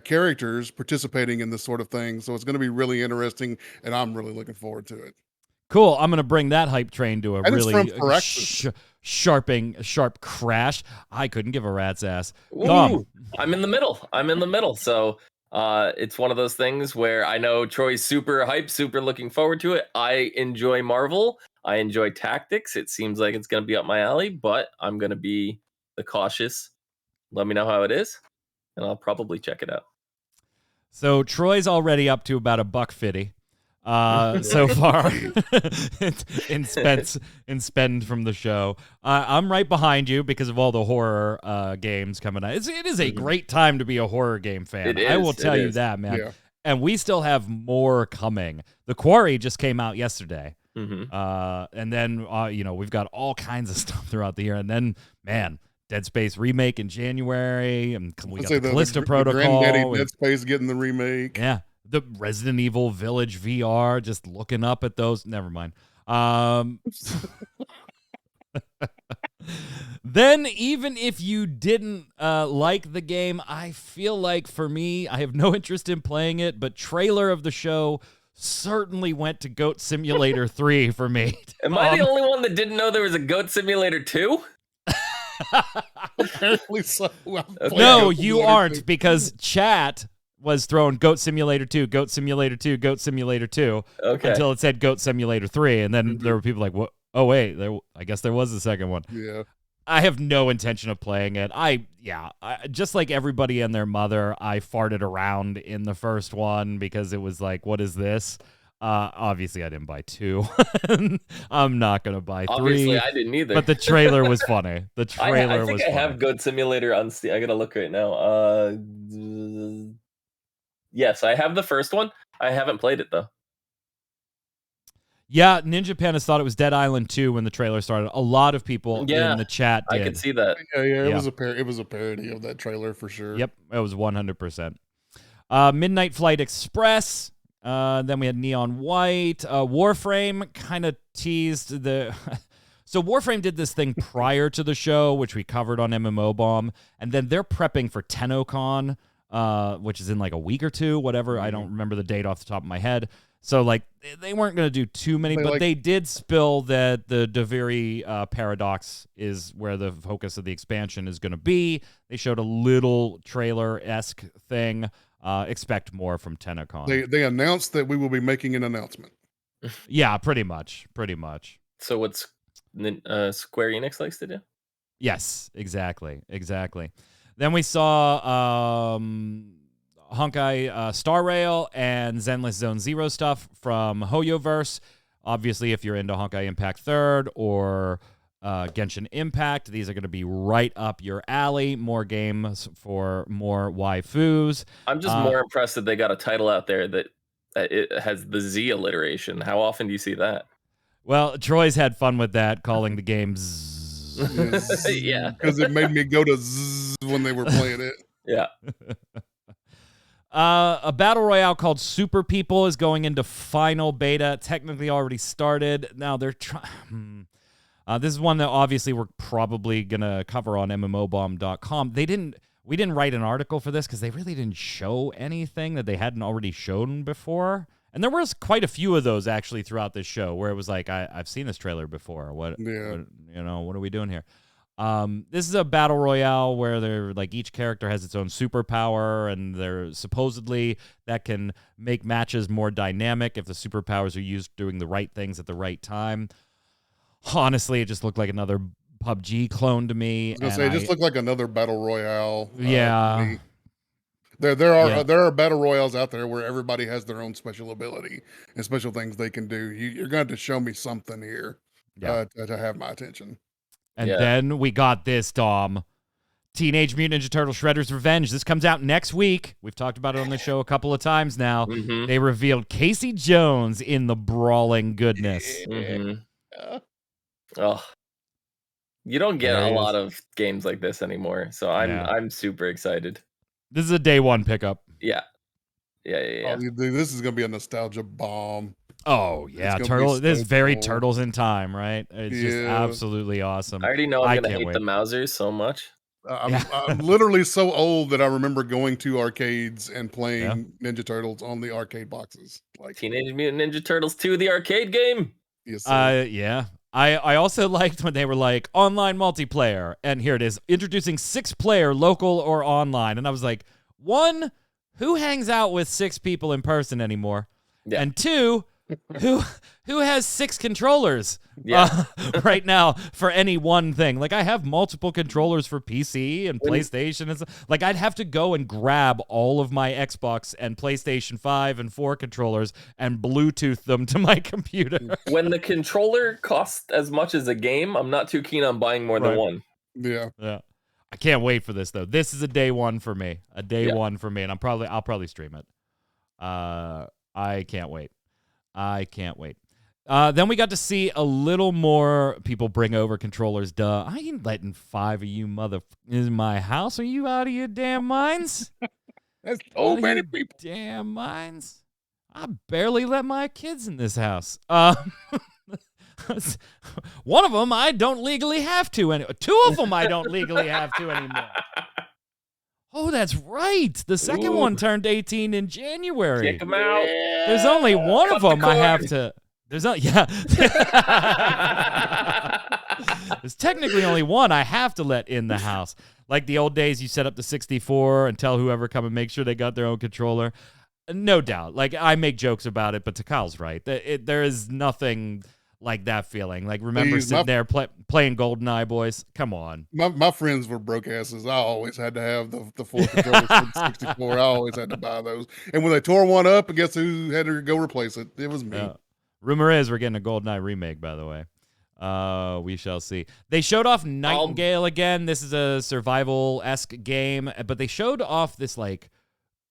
Speaker 3: characters participating in this sort of thing. So it's going to be really interesting, and I'm really looking forward to it.
Speaker 2: Cool. I'm going to bring that hype train to a
Speaker 3: And it's
Speaker 2: really
Speaker 3: from
Speaker 2: sharp crash. I couldn't give a rat's ass.
Speaker 4: Ooh, I'm in the middle. So it's one of those things where I know Troy's super hyped, super looking forward to it. I enjoy Marvel. I enjoy tactics. It seems like it's going to be up my alley, but I'm going to be the cautious. Let me know how it is, and I'll probably check it out.
Speaker 2: So Troy's already up to about $150 so far in spend from the show. I'm right behind you because of all the horror games coming out. It is a great time to be a horror game fan. I will tell you that, man. Yeah. And we still have more coming. The Quarry just came out yesterday. And then we've got all kinds of stuff throughout the year. And then, man, Dead Space remake in January, and we got the Callisto Protocol.
Speaker 3: Granddaddy Dead Space getting the remake.
Speaker 2: Yeah, the Resident Evil Village VR. Just looking up at those. Never mind. Then, even if you didn't like the game, I feel like for me, I have no interest in playing it. But trailer of the show certainly went to Goat Simulator 3 for me.
Speaker 4: Am I the only one that didn't know there was a Goat Simulator 2?
Speaker 3: Apparently so.
Speaker 2: No, you aren't, because chat was throwing Goat Simulator 2, Goat Simulator 2, Goat Simulator 2 until it said Goat Simulator 3, and then there were people like, "What? Oh wait, I guess there was a second one."
Speaker 3: Yeah.
Speaker 2: I have no intention of playing it. I just like everybody and their mother, I farted around in the first one because it was like, what is this? Obviously, I didn't buy 2. I'm not going to buy 3.
Speaker 4: Obviously, I didn't either.
Speaker 2: But the trailer was funny. The trailer
Speaker 4: I think
Speaker 2: was
Speaker 4: I have Goat Simulator on Steam. I got to look right now. Yes, I have the first one. I haven't played it, though.
Speaker 2: Yeah, Ninja Panic thought it was Dead Island 2 when the trailer started. A lot of people in the chat did.
Speaker 4: I could see that.
Speaker 3: Yeah, it was a parody of that trailer for sure.
Speaker 2: Yep, it was 100%. Midnight Flight Express. Then we had Neon White. Warframe kind of teased the... So Warframe did this thing prior to the show, which we covered on MMO Bomb, and then they're prepping for TennoCon, which is in like a week or two, whatever. I don't remember the date off the top of my head. So, like, they weren't going to do too many, but they did spill that the Daviri paradox is where the focus of the expansion is going to be. They showed a little trailer-esque thing. Expect more from TennoCon.
Speaker 3: They announced that we will be making an announcement.
Speaker 2: Yeah, pretty much.
Speaker 4: So what's Square Enix likes to do?
Speaker 2: Yes, exactly. Then we saw Honkai Star Rail and Zenless Zone Zero stuff from HoYoverse. Obviously, if you're into Honkai Impact 3rd or Genshin Impact, these are going to be right up your alley. More games for more waifus.
Speaker 4: I'm just more impressed that they got a title out there that it has the Z alliteration. How often do you see that?
Speaker 2: Well, Troy's had fun with that, calling the game Z.
Speaker 4: Yeah.
Speaker 3: Because it made me go to Z when they were playing it.
Speaker 4: Yeah.
Speaker 2: A battle royale called Super People is going into final beta. Technically already started. Now they're trying... this is one that obviously we're probably going to cover on mmobomb.com. We didn't write an article for this because they really didn't show anything that they hadn't already shown before. And there was quite a few of those actually throughout this show where it was like, I've seen this trailer before. What are we doing here? This is a battle royale where they're like each character has its own superpower, and they're supposedly that can make matches more dynamic if the superpowers are used doing the right things at the right time. Honestly, it just looked like another PUBG clone to me.
Speaker 3: I was gonna
Speaker 2: and
Speaker 3: say, it just looked like another battle royale. To
Speaker 2: Yeah.
Speaker 3: me. There are
Speaker 2: Yeah.
Speaker 3: there are battle royales out there where everybody has their own special ability and special things they can do. You're going to show me something here
Speaker 2: Yeah.
Speaker 3: to have my attention.
Speaker 2: And
Speaker 4: Yeah.
Speaker 2: then we got this, Dom. Teenage Mutant Ninja Turtle Shredder's Revenge. This comes out next week. We've talked about it on the show a couple of times now.
Speaker 4: Mhm.
Speaker 2: They revealed Casey Jones in the brawling goodness.
Speaker 4: Mhm.
Speaker 3: Yeah.
Speaker 4: Oh, you don't get
Speaker 2: There
Speaker 4: a
Speaker 2: he
Speaker 4: lot
Speaker 2: is.
Speaker 4: of games like this anymore, so
Speaker 2: Yeah.
Speaker 4: I'm super excited.
Speaker 2: This is a day one pickup.
Speaker 4: Yeah.
Speaker 3: Oh, dude, this is going to be a nostalgia bomb.
Speaker 2: Oh, yeah.
Speaker 3: gonna be
Speaker 2: Turtle. This is
Speaker 3: so
Speaker 2: very
Speaker 3: cool.
Speaker 2: Turtles in Time, right? It's just
Speaker 3: Yeah.
Speaker 2: absolutely awesome.
Speaker 4: I already know
Speaker 2: I
Speaker 4: I'm gonna
Speaker 2: can't
Speaker 4: hate
Speaker 2: wait.
Speaker 4: the Mousers so much.
Speaker 3: I'm literally so old that I remember going to arcades and playing Ninja Turtles on the arcade boxes. Like,
Speaker 4: Teenage Mutant Ninja Turtles 2, the arcade game.
Speaker 3: yes, sir.
Speaker 2: Yeah. I also liked when they were like online multiplayer, and here it is, introducing 6-player local or online. And I was like, 1, who hangs out with 6 people in person anymore?
Speaker 4: Yeah.
Speaker 2: And 2, who has 6 controllers
Speaker 4: Yeah.
Speaker 2: right now for any one thing? Like, I have multiple controllers for PC and PlayStation and stuff. Like, I'd have to go and grab all of my Xbox and PlayStation 5 and 4 controllers and Bluetooth them to my computer.
Speaker 4: When the controller costs as much as a game, I'm not too keen on buying more than
Speaker 2: Right.
Speaker 4: one.
Speaker 3: Yeah.
Speaker 2: Yeah. I can't wait for this though. This is a day one for me. A day
Speaker 4: Yeah.
Speaker 2: one for me, and I'll probably stream it. I can't wait. I can't wait. Then we got to see a little more people bring over controllers. Duh. I ain't letting 5 of you motherfuckers in my house. Are you out of your damn minds?
Speaker 3: That's
Speaker 2: Out
Speaker 3: so
Speaker 2: of
Speaker 3: many
Speaker 2: your
Speaker 3: people.
Speaker 2: damn minds. I barely let my kids in this house. One of them I don't legally have to anymore. 2 of them I don't legally have to anymore. Oh, that's right. The second one turned 18 in January.
Speaker 4: Kick them out.
Speaker 2: There's only one
Speaker 4: Cut
Speaker 2: of
Speaker 4: the
Speaker 2: them I have
Speaker 4: cord.
Speaker 2: to. There's technically only one I have to let in the house. Like the old days, you set up the 64 and tell whoever come and make sure they got their own controller. No doubt. Like, I make jokes about it, but Takal's right. There is nothing like that feeling. Like, remember
Speaker 3: Please,
Speaker 2: sitting there playing GoldenEye, boys? Come on.
Speaker 3: My friends were broke asses. I always had to have the 4 controllers for the 64. I always had to buy those. And when they tore one up, and guess who had to go replace it? It was me.
Speaker 2: Rumor is we're getting a GoldenEye remake, by the way. We shall see. They showed off Nightingale again. This is a survival-esque game, but they showed off this, like,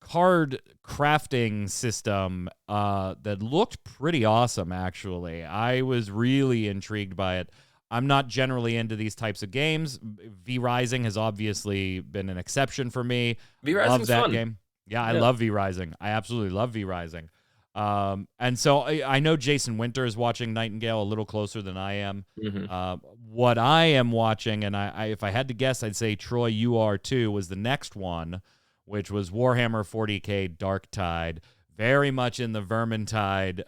Speaker 2: card crafting system that looked pretty awesome, actually. I was really intrigued by it. I'm not generally into these types of games. V-Rising has obviously been an exception for me.
Speaker 4: V-Rising's
Speaker 2: love that
Speaker 4: fun.
Speaker 2: game. Yeah, I
Speaker 4: Yeah.
Speaker 2: love V-Rising. I absolutely love V-Rising. And so I know Jason Winter is watching Nightingale a little closer than I am.
Speaker 4: Mhm.
Speaker 2: What I am watching, and I if I had to guess, I'd say Troy, you are too, was the next one, which was Warhammer 40K Dark Tide. Very much in the Vermintide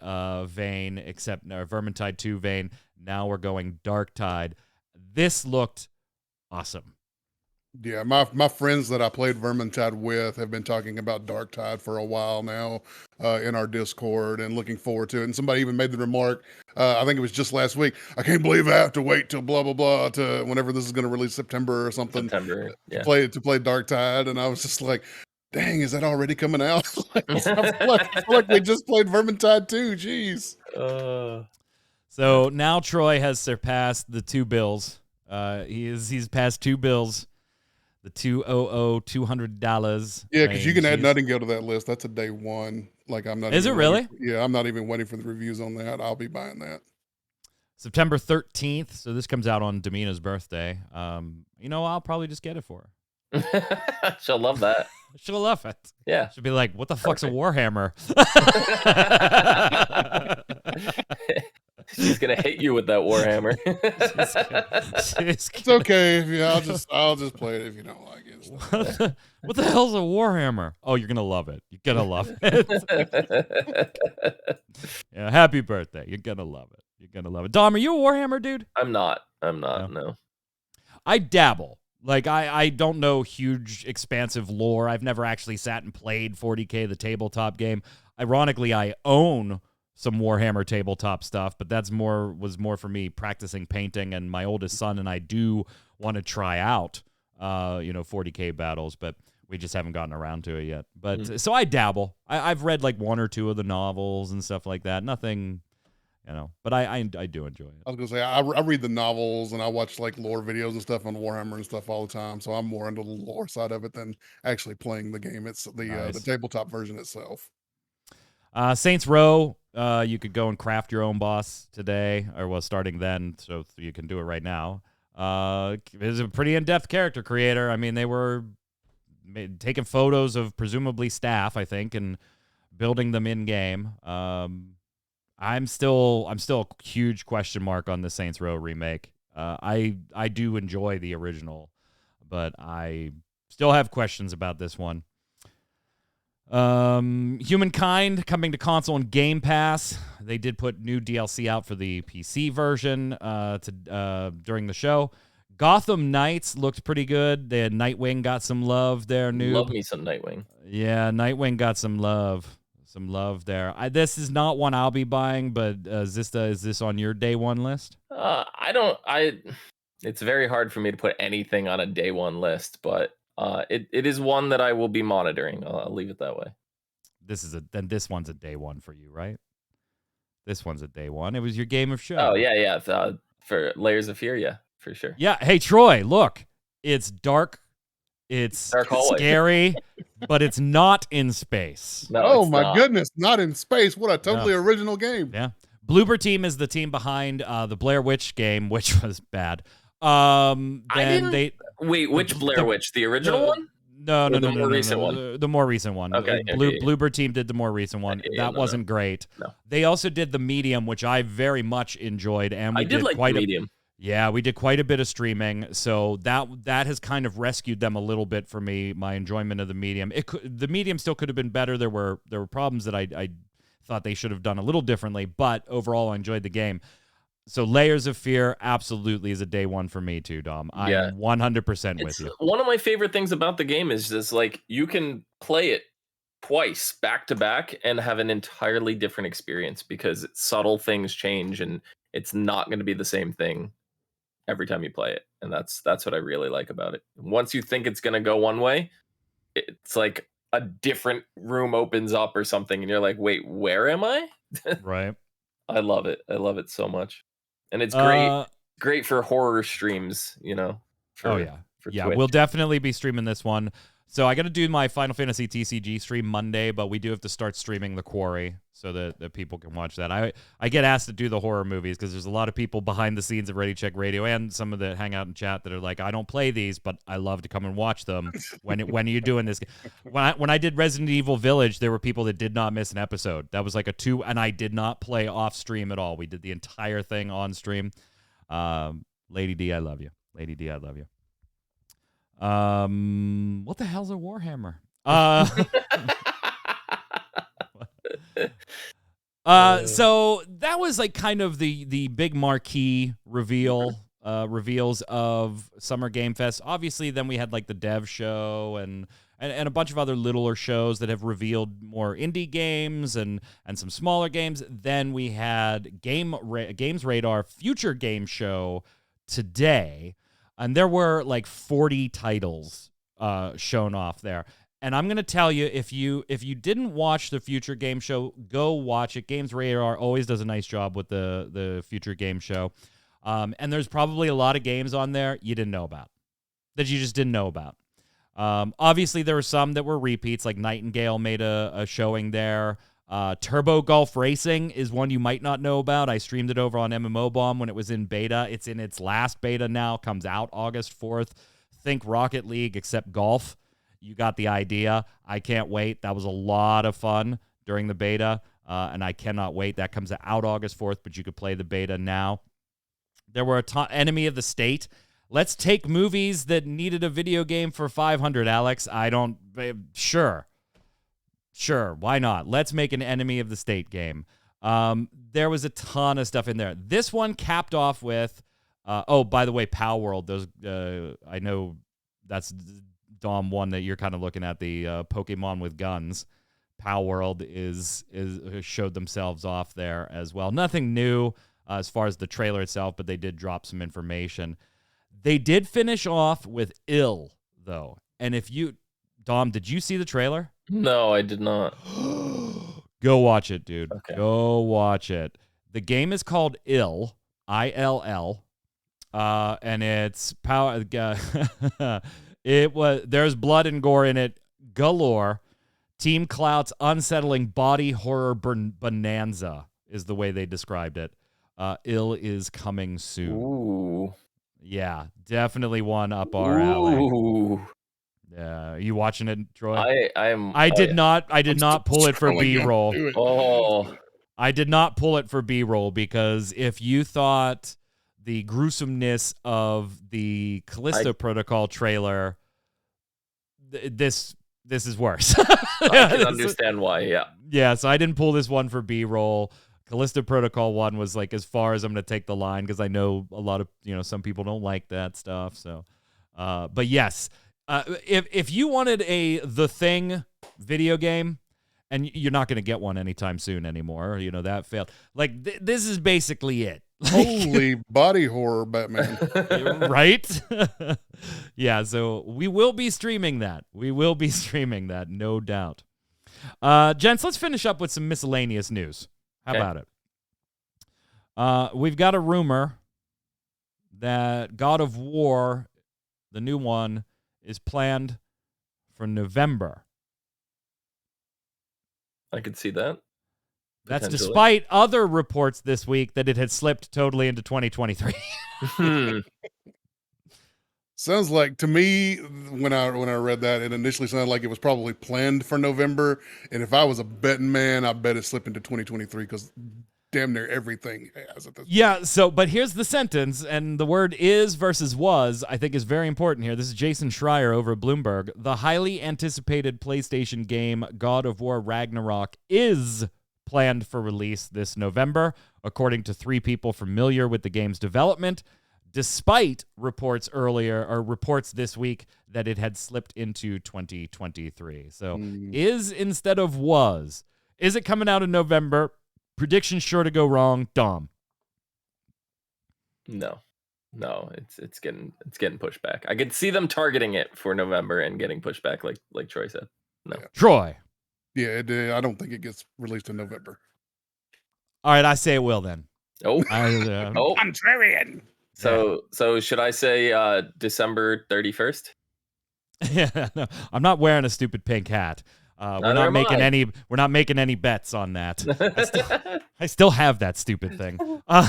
Speaker 2: vein, except Vermintide 2 vein. Now we're going Dark Tide. This looked awesome.
Speaker 3: Yeah, my friends that I played Vermintide with have been talking about Dark Tide for a while now in our Discord and looking forward to it. And somebody even made the remark, I think it was just last week, I can't believe I have to wait till blah, blah, blah to whenever this is going to release September or something
Speaker 4: September. Yeah.
Speaker 3: to play Dark Tide. And I was just like, dang, is that already coming out? I feel like we just played Vermintide 2. Jeez.
Speaker 2: So now Troy has surpassed the 2 bills. He's passed 2 bills. The $200.
Speaker 3: Yeah, because you can add
Speaker 2: range.
Speaker 3: Nightingale to that list. That's a day one. Like I'm not.
Speaker 2: Is
Speaker 3: even
Speaker 2: it
Speaker 3: waiting
Speaker 2: really?
Speaker 3: yeah, I'm not even waiting for the reviews on that. I'll be buying that.
Speaker 2: September 13th. So this comes out on Damina's birthday. I'll probably just get it for her.
Speaker 4: She'll love that.
Speaker 2: She'll love it.
Speaker 4: Yeah.
Speaker 2: She'll be like, what the fuck's a Warhammer?
Speaker 4: She's gonna hate you with that Warhammer.
Speaker 3: It's okay if I'll just play it if you don't like it.
Speaker 2: What the hell's a Warhammer? Oh, you're gonna love it. You're gonna love it. Yeah, happy birthday. You're gonna love it. You're gonna love it. Dom, are you a Warhammer dude?
Speaker 4: I'm not. No.
Speaker 2: I dabble. Like, I don't know huge, expansive lore. I've never actually sat and played 40K, the tabletop game. Ironically, I own some Warhammer tabletop stuff, but was more for me practicing painting, and my oldest son and I do want to try out 40K battles, but we just haven't gotten around to it yet. But so I dabble. I've read like one or two of the novels and stuff like that. Nothing, but I do enjoy it.
Speaker 3: I was gonna say I read the novels and I watch like lore videos and stuff on Warhammer and stuff all the time. So I'm more into the lore side of it than actually playing the game. It's the tabletop version itself.
Speaker 2: Saints Row, you could go and craft your own boss today, starting then, so you can do it right now. It's a pretty in-depth character creator. I mean, they were taking photos of presumably staff, I think, and building them in game. I'm still a huge question mark on the Saints Row remake. I do enjoy the original, but I still have questions about this one. Humankind coming to console and Game Pass. They did put new DLC out for the PC version during the show. Gotham Knights looked pretty good. They had Nightwing got some love there.
Speaker 4: Love me some Nightwing.
Speaker 2: Yeah, Nightwing got some love. Some love there. This is not one I'll be buying, but is this on your day one list?
Speaker 4: It's very hard for me to put anything on a day one list, but it is one that I will be monitoring. I'll leave it that way.
Speaker 2: Then this one's a day one for you, right? This one's a day one. It was your game of show.
Speaker 4: Oh yeah. For Layers of Fear, yeah, for sure.
Speaker 2: Yeah. Hey Troy, look, it's dark. It's scary, but it's not in space.
Speaker 4: No,
Speaker 3: oh my goodness, not in space. What a totally original game.
Speaker 2: Yeah. Bloober Team is the team behind the Blair Witch game, which was bad.
Speaker 4: Which Blair Witch? The original one?
Speaker 2: No,
Speaker 4: the more recent one.
Speaker 2: The more recent one.
Speaker 4: Okay.
Speaker 2: Bloober Team did the more recent one. That wasn't great.
Speaker 4: No.
Speaker 2: They also did the Medium, which I very much enjoyed, and
Speaker 4: I did like the Medium.
Speaker 2: Yeah, we did quite a bit of streaming, so that has kind of rescued them a little bit for me. My enjoyment of the Medium. The Medium still could have been better. There were problems that I thought they should have done a little differently, but overall I enjoyed the game. So Layers of Fear absolutely is a day one for me too, Dom. I'm 100% with you.
Speaker 4: One of my favorite things about the game is just like you can play it twice back to back and have an entirely different experience because subtle things change and it's not going to be the same thing every time you play it. And that's what I really like about it. Once you think it's going to go one way, it's like a different room opens up or something and you're like, wait, where am I?
Speaker 2: Right.
Speaker 4: I love it. I love it so much. And it's great for horror streams, for Twitch.
Speaker 2: We'll definitely be streaming this one. So I got to do my Final Fantasy TCG stream Monday, but we do have to start streaming The Quarry so that people can watch that. I get asked to do the horror movies because there's a lot of people behind the scenes at Ready Check Radio and some of the hang out in chat that are like, I don't play these, but I love to come and watch them. When are you doing this? When I did Resident Evil Village, there were people that did not miss an episode. That was like a 2, and I did not play off stream at all. We did the entire thing on stream. Lady D, I love you. Lady D, I love you. What the hell's a Warhammer? So that was like kind of the big marquee reveals of Summer Game Fest. Obviously, then we had like the dev show and a bunch of other littler shows that have revealed more indie games and some smaller games. Then we had Games Radar Future Game Show today. And there were like 40 titles shown off there. And I'm going to tell you, if you didn't watch the Future Game Show, go watch it. Games Radar always does a nice job with the Future Game Show. And there's probably a lot of games on there you didn't know about, that you just didn't know about. Obviously, there were some that were repeats, like Nightingale made a showing there. Turbo Golf Racing is one you might not know about. I streamed it over on MMO Bomb when it was in beta. It's in its last beta now. Comes out August 4th. Think Rocket League except golf. You got the idea. I can't wait. That was a lot of fun during the beta, and I cannot wait. That comes out August 4th, but you could play the beta now. There were Enemy of the State. Let's take movies that needed a video game for $500, Alex. Sure, why not? Let's make an Enemy of the State game. There was a ton of stuff in there. This one capped off with, by the way, Pow World. Those I know that's Dom one that you're kind of looking at, the Pokemon with guns. Pal World is showed themselves off there as well. Nothing new as far as the trailer itself, but they did drop some information. They did finish off with Ill, though. And Dom, did you see the trailer?
Speaker 4: No, I did not.
Speaker 2: Go watch it, dude.
Speaker 4: Okay.
Speaker 2: Go watch it. The game is called Ill, ILL, and it's power. There's blood and gore in it galore. Team Clout's unsettling body horror bonanza is the way they described it. Ill is coming soon.
Speaker 4: Ooh.
Speaker 2: Yeah, definitely one up our alley.
Speaker 4: Ooh.
Speaker 2: Yeah, you watching it, Troy?
Speaker 4: I
Speaker 2: did not pull it for B-roll.
Speaker 4: Oh.
Speaker 2: I did not pull it for B-roll because if you thought the gruesomeness of the Callisto Protocol trailer, this is worse.
Speaker 4: I can understand why, yeah.
Speaker 2: Yeah, so I didn't pull this one for B-roll. Callisto Protocol 1 was like as far as I'm going to take the line because I know a lot of, some people don't like that stuff. So, but yes, if you wanted The Thing video game, and you're not going to get one anytime soon anymore, that failed. Like, this is basically it.
Speaker 3: Holy body horror, Batman.
Speaker 2: Right? Yeah, so we will be streaming that. No doubt. Gents, let's finish up with some miscellaneous news. How about it? We've got a rumor that God of War, the new one, is planned for November.
Speaker 4: I could see that.
Speaker 2: That's despite other reports this week that it had slipped totally into 2023.
Speaker 3: Sounds like to me when I read that, it initially sounded like it was probably planned for November. And if I was a betting man, I bet it slipped into 2023 because damn near everything has at this point.
Speaker 2: Yeah, but here's the sentence, and the word is versus was, I think, is very important here. This is Jason Schreier over at Bloomberg. The highly anticipated PlayStation game God of War Ragnarok is planned for release this November, according to 3 people familiar with the game's development, despite reports this week that it had slipped into 2023. So is instead of was. Is it coming out in November? Prediction sure to go wrong. Dom.
Speaker 4: No, it's getting pushed back. I could see them targeting it for November and getting pushed back, like Troy said. No,
Speaker 3: Yeah.
Speaker 2: Troy.
Speaker 3: Yeah, I don't think it gets released in November.
Speaker 2: All right, I say it will then.
Speaker 4: Oh, oh,
Speaker 3: contrarian.
Speaker 4: So should I say December 31st?
Speaker 2: Yeah, no, I'm not wearing a stupid pink hat. We're not making any bets on that. I still have that stupid thing. I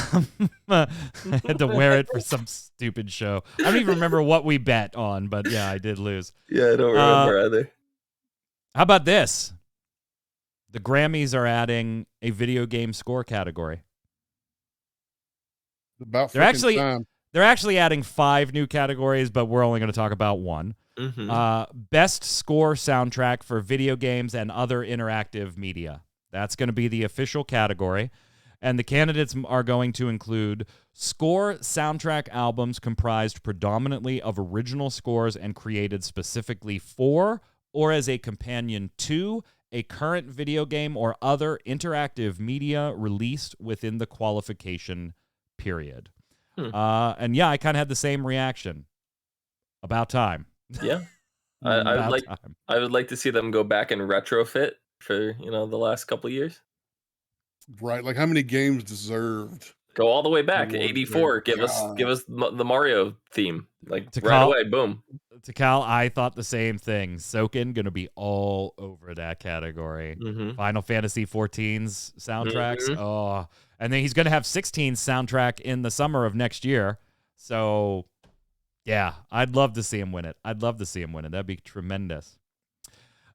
Speaker 2: had to wear it for some stupid show. I don't even remember what we bet on, but yeah, I did lose.
Speaker 4: Yeah, I don't remember either.
Speaker 2: How about this? The Grammys are adding a video game score category.
Speaker 3: About
Speaker 2: They're actually adding 5 new categories, but we're only going to talk about one.
Speaker 4: Mm-hmm.
Speaker 2: Best score soundtrack for video games and other interactive media. That's going to be the official category. And the candidates are going to include score soundtrack albums comprised predominantly of original scores and created specifically for or as a companion to a current video game or other interactive media released within the qualification period. And yeah, I kind of had the same reaction. About time.
Speaker 4: Yeah. I would like to see them go back and retrofit for, the last couple of years.
Speaker 3: Right, like how many games deserved?
Speaker 4: Go all the way back. 84. Give us the Mario theme. Like right away, boom.
Speaker 2: To Cal, I thought the same thing. Soken going to be all over that category.
Speaker 4: Mm-hmm.
Speaker 2: Final Fantasy 14's soundtracks.
Speaker 4: Mm-hmm.
Speaker 2: Oh, and then he's going to have 16's soundtrack in the summer of next year. So, yeah, I'd love to see him win it. That'd be tremendous.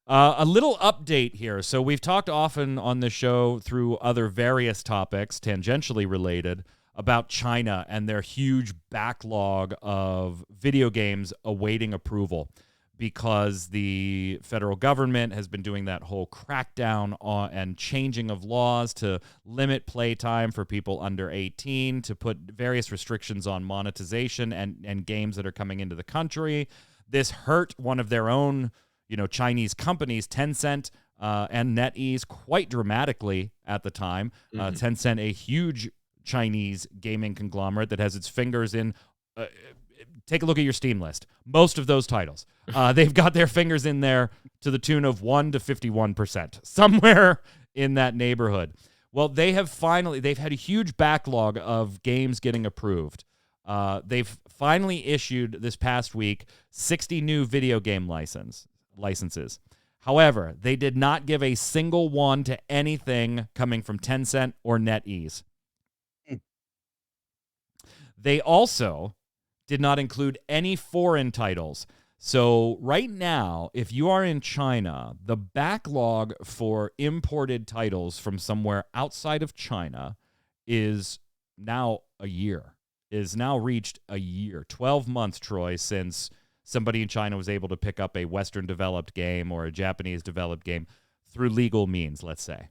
Speaker 2: A little update here. So we've talked often on the show through other various topics, tangentially related, about China and their huge backlog of video games awaiting approval because the federal government has been doing that whole crackdown on and changing of laws to limit playtime for people under 18, to put various restrictions on monetization and games that are coming into the country. This hurt one of their own Chinese companies, Tencent, and NetEase quite dramatically at the time. Tencent, a huge Chinese gaming conglomerate that has its fingers in. Take a look at your Steam list. Most of those titles, they've got their fingers in there to the tune of 1 to 51%, somewhere in that neighborhood. Well, they've had a huge backlog of games getting approved. They've finally issued this past week 60 new video game licenses. However, they did not give a single one to anything coming from Tencent or NetEase. They also did not include any foreign titles. So right now, if you are in China, the backlog for imported titles from somewhere outside of China is now reached a year. 12 months, Troy, since somebody in China was able to pick up a Western-developed game or a Japanese-developed game through legal means, let's say.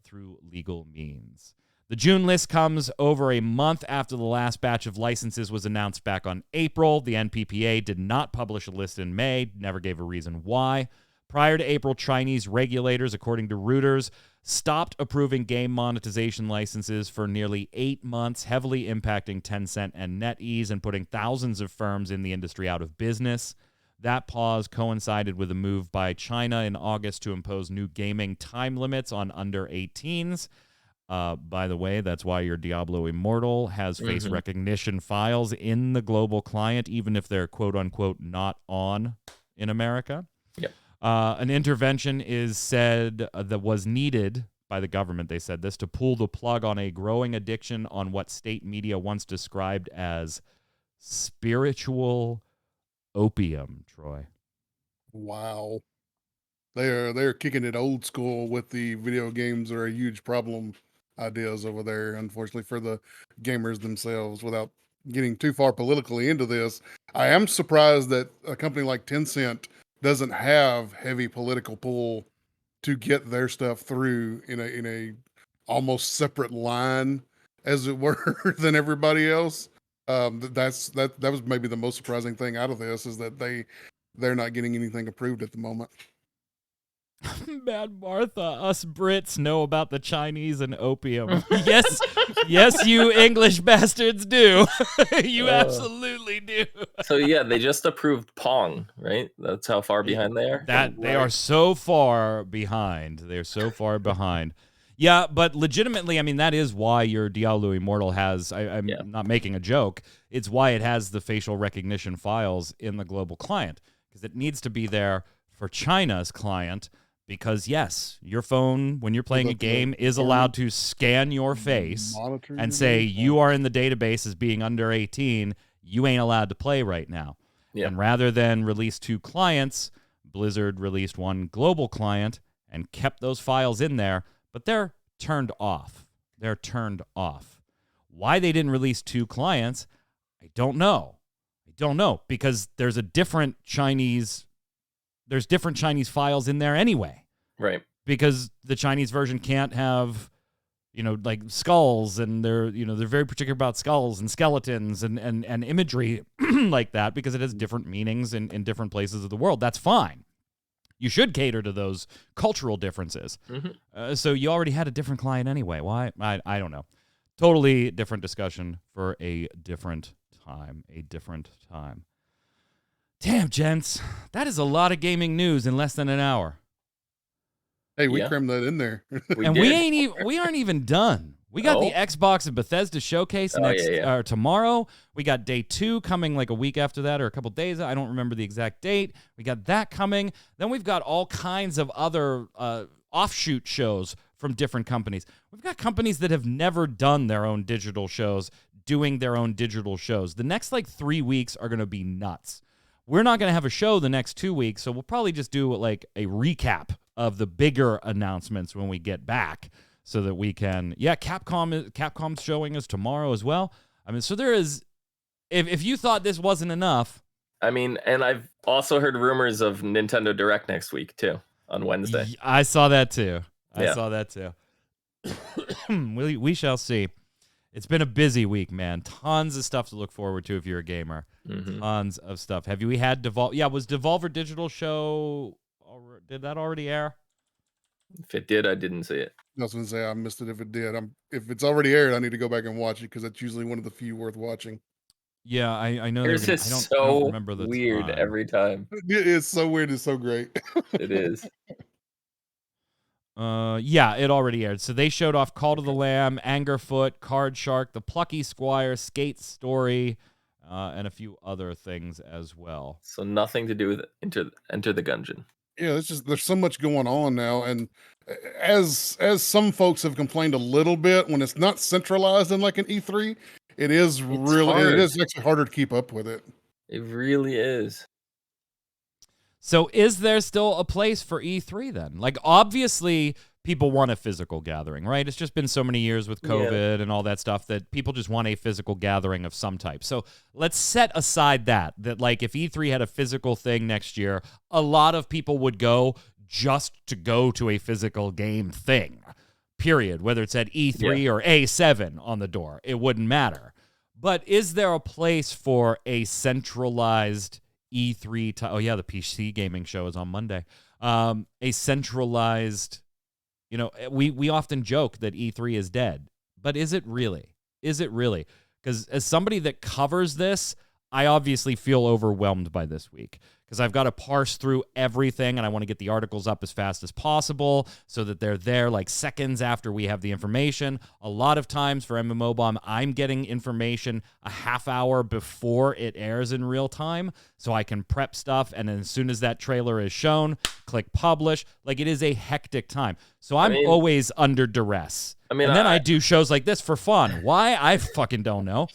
Speaker 2: Through legal means. The June list comes over a month after the last batch of licenses was announced back on April. The NPPA did not publish a list in May, never gave a reason why. Prior to April, Chinese regulators, according to Reuters, stopped approving game monetization licenses for nearly 8 months, heavily impacting Tencent and NetEase and putting thousands of firms in the industry out of business. That pause coincided with a move by China in August to impose new gaming time limits on under 18s. By the way, that's why your Diablo Immortal has face recognition files in the global client, even if they're quote-unquote not on in America.
Speaker 4: Yep.
Speaker 2: An intervention is said that was needed by the government, they said this, to pull the plug on a growing addiction on what state media once described as spiritual opium, Troy.
Speaker 3: Wow. They're kicking it old school with the video games are a huge problem ideas over there, unfortunately, for the gamers themselves. Without getting too far politically into this, I am surprised that a company like Tencent doesn't have heavy political pull to get their stuff through in a almost separate line, as it were, than everybody else. That was maybe the most surprising thing out of this, is that they're not getting anything approved at the moment.
Speaker 2: Bad Martha, us Brits know about the Chinese and opium. Yes, you English bastards do. You absolutely do.
Speaker 4: So yeah, they just approved Pong, right? That's how far behind they are.
Speaker 2: They are so far behind. They're so far behind. Yeah, but legitimately, I mean, that is why your Diablo Immortal has, I'm not making a joke, it's why it has the facial recognition files in the global client, because it needs to be there for China's client. Because, yes, your phone, when you're playing a game, is allowed to scan your face and say, you are in the database as being under 18. You ain't allowed to play right now.
Speaker 4: Yeah.
Speaker 2: And rather than release 2 clients, Blizzard released 1 global client and kept those files in there, but they're turned off. They're turned off. Why they didn't release 2 clients, I don't know. Because there's different Chinese files in there anyway.
Speaker 4: Right.
Speaker 2: Because the Chinese version can't have, like skulls, and they're very particular about skulls and skeletons and imagery like that, because it has different meanings in different places of the world. That's fine. You should cater to those cultural differences. So you already had a different client anyway. Why? I don't know. Totally different discussion for a different time. Damn, gents, that is a lot of gaming news in less than an hour.
Speaker 3: Hey, we crammed that in there.
Speaker 2: We aren't even done. We got the Xbox and Bethesda showcase tomorrow. We got day 2 coming like a week after that, or a couple days. I don't remember the exact date. We got that coming. Then we've got all kinds of other offshoot shows from different companies. We've got companies that have never done their own digital shows doing their own digital shows. The next 3 weeks are going to be nuts. We're not going to have a show the next 2 weeks, so we'll probably just do a recap of the bigger announcements when we get back, so that we can. Yeah, Capcom's showing us tomorrow as well. I mean, so there is. If you thought this wasn't enough,
Speaker 4: I mean, and I've also heard rumors of Nintendo Direct next week too, on Wednesday.
Speaker 2: I saw that too. We shall see. It's been a busy week, man. Tons of stuff to look forward to if you're a gamer. Tons of stuff. Have we had Devolver? Yeah, was Devolver Digital Show? Did that already air?
Speaker 4: If it did, I didn't see it.
Speaker 3: I was going to say I missed it if it did. If it's already aired, I need to go back and watch it because that's usually one of the few worth watching.
Speaker 2: Yeah, I know they're
Speaker 4: It's
Speaker 2: gonna.
Speaker 4: just
Speaker 2: I don't
Speaker 4: so
Speaker 2: remember the
Speaker 4: weird
Speaker 2: time.
Speaker 4: every time.
Speaker 3: It is so weird. It's so great.
Speaker 4: It is.
Speaker 2: Yeah, it already aired. So they showed off Call to the Lamb, Angerfoot, Card Shark, The Plucky Squire, Skate Story, and a few other things as well.
Speaker 4: So nothing to do with Enter the Gungeon.
Speaker 3: Yeah, there's so much going on now, and as some folks have complained a little bit, when it's not centralized in like an E3, it is actually harder to keep up with it.
Speaker 4: It really is.
Speaker 2: So is there still a place for E3 then? Like, obviously, people want a physical gathering, right? It's just been so many years with COVID and all that stuff that people just want a physical gathering of some type. So let's set aside that like if E3 had a physical thing next year, a lot of people would go just to go to a physical game thing, period. Whether it's at E3 or A7 on the door, it wouldn't matter. But is there a place for a centralized E3 the PC gaming show is on Monday. A centralized, we often joke that E3 is dead, but is it really? Is it really? Because as somebody that covers this, I obviously feel overwhelmed by this week because I've got to parse through everything and I want to get the articles up as fast as possible so that they're there like seconds after we have the information. A lot of times for MMO Bomb, I'm getting information a half hour before it airs in real time so I can prep stuff. And then as soon as that trailer is shown, click publish. Like it is a hectic time. So I'm always under duress. And then I do shows like this for fun. Why? I fucking don't know.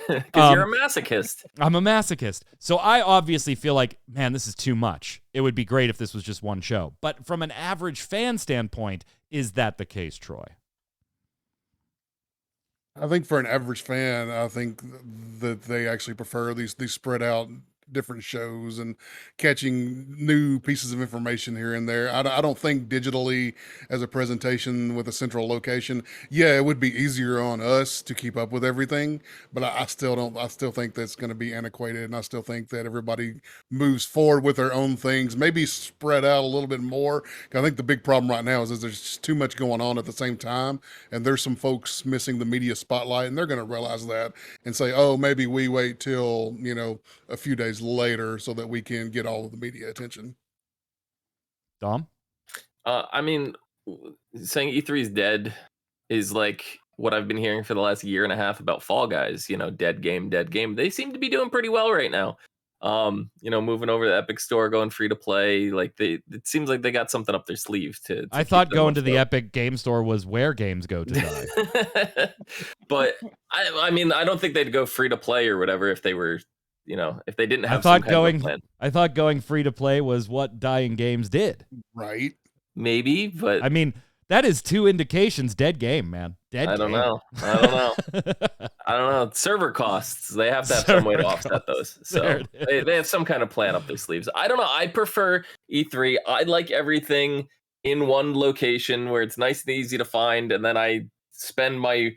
Speaker 4: Because you're a masochist.
Speaker 2: I'm a masochist. So I obviously feel like, man, this is too much. It would be great if this was just one show. But from an average fan standpoint, is that the case, Troy?
Speaker 3: I think for an average fan, I think that they actually prefer these spread out different shows and catching new pieces of information here and there. I don't think digitally as a presentation with a central location, it would be easier on us to keep up with everything, but I still think that's going to be antiquated, and I still think that everybody moves forward with their own things, maybe spread out a little bit more. I think the big problem right now is there's just too much going on at the same time, and there's some folks missing the media spotlight, and they're going to realize that and say, oh, maybe we wait till, a few days later so that we can get all of the media attention.
Speaker 2: Dom?
Speaker 4: Saying E3 is dead is like what I've been hearing for the last year and a half about Fall Guys, dead game. They seem to be doing pretty well right now. Moving over to the Epic Store, going free to play. Like it seems like they got something up their sleeve to
Speaker 2: I thought going to the Epic Game Store was where games go to die.
Speaker 4: But I don't think they'd go free to play or whatever if they were, if they didn't have
Speaker 2: I thought going free to play was what dying games did.
Speaker 3: Right.
Speaker 4: Maybe, but
Speaker 2: that is two indications. Dead game, man.
Speaker 4: I don't know. I don't know. Server costs. They have to have some way to offset those. So they have some kind of plan up their sleeves. I don't know. I prefer E3. I like everything in one location where it's nice and easy to find. And then I spend my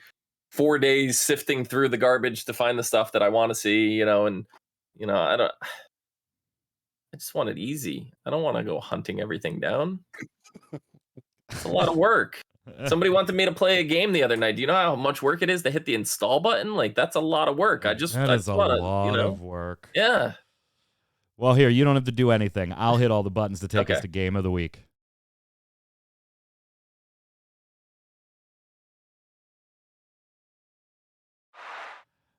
Speaker 4: 4 days sifting through the garbage to find the stuff that I want to see, I just want it easy. I don't want to go hunting everything down. It's a lot of work. Somebody wanted me to play a game the other night. Do you know how much work it is to hit the install button? Like, that's a lot of work.
Speaker 2: That is a lot of work.
Speaker 4: Yeah.
Speaker 2: Well, here, you don't have to do anything. I'll hit all the buttons to take us to Game of the Week.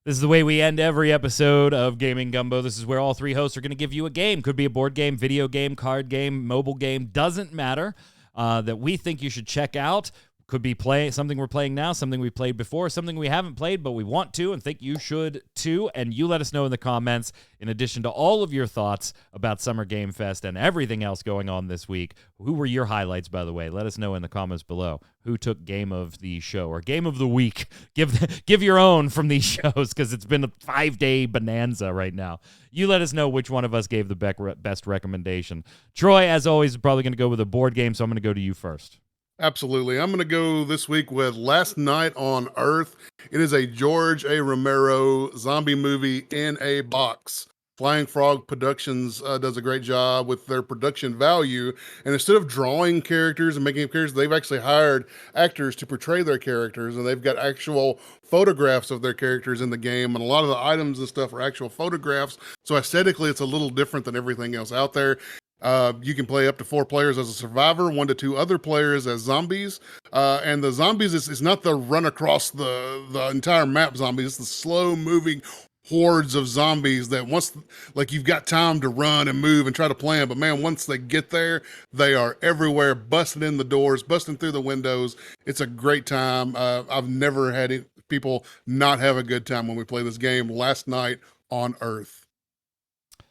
Speaker 2: This is the way we end every episode of Gaming Gumbo. This is where all three hosts are going to give you a game. Could be a board game, video game, card game, mobile game. Doesn't matter. That we think you should check out. Could be something we're playing now, something we played before, something we haven't played, but we want to and think you should too. And you let us know in the comments, in addition to all of your thoughts about Summer Game Fest and everything else going on this week. Who were your highlights, by the way? Let us know in the comments below. Who took Game of the Show or Game of the Week? Give your own from these shows because it's been a 5-day bonanza right now. You let us know which one of us gave the best recommendation. Troy, as always, is probably going to go with a board game, so I'm going to go to you first.
Speaker 3: Absolutely. I'm going to go this week with Last Night on Earth. It is a George A. Romero zombie movie in a box. Flying Frog Productions does a great job with their production value. And instead of drawing characters and making up characters, they've actually hired actors to portray their characters, and they've got actual photographs of their characters in the game. And a lot of the items and stuff are actual photographs. So aesthetically, it's a little different than everything else out there. You can play up to 4 players as a survivor, 1 to 2 other players as zombies. And the zombies is not the run across the entire map zombies. It's the slow moving hordes of zombies that once, like, you've got time to run and move and try to plan, but man, once they get there, they are everywhere, busting in the doors, busting through the windows. It's a great time. I've never had people not have a good time when we play this game. Last night on Earth.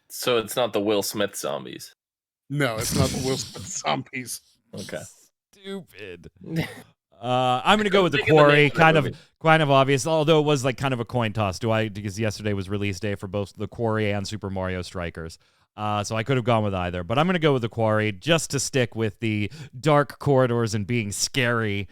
Speaker 4: So it's not the Will Smith zombies.
Speaker 3: No, it's not the Will Smith zombies.
Speaker 4: Okay.
Speaker 2: Stupid. I'm gonna go with the Quarry. Kind of obvious, although it was like kind of a coin toss. Because yesterday was release day for both the Quarry and Super Mario Strikers. So I could have gone with either, but I'm gonna go with the Quarry just to stick with the dark corridors and being scary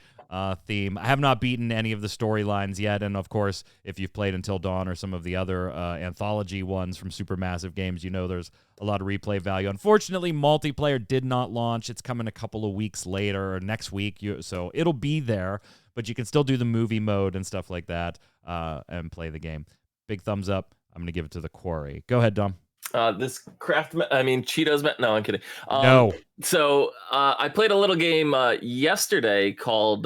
Speaker 2: theme. I have not beaten any of the storylines yet, and of course, if you've played Until Dawn or some of the other anthology ones from Supermassive Games, you know there's a lot of replay value. Unfortunately, multiplayer did not launch. It's coming a couple of weeks later, or next week, so it'll be there, but you can still do the movie mode and stuff like that and play the game. Big thumbs up. I'm going to give it to the Quarry. Go ahead, Dom.
Speaker 4: This Cheetos. No, I'm kidding.
Speaker 2: No.
Speaker 4: So I played a little game yesterday called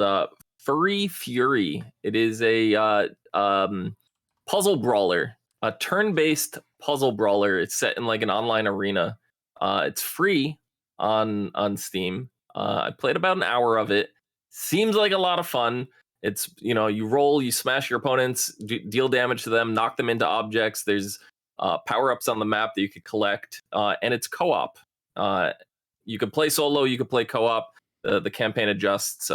Speaker 4: Furry Fury. It is a puzzle brawler, a turn-based puzzle brawler. It's set in like an online arena. It's free on Steam. I played about an hour of it. Seems like a lot of fun. It's, you roll, you smash your opponents, deal damage to them, knock them into objects. There's power-ups on the map that you could collect, and it's co-op. You could play solo, you could play co-op. The campaign adjusts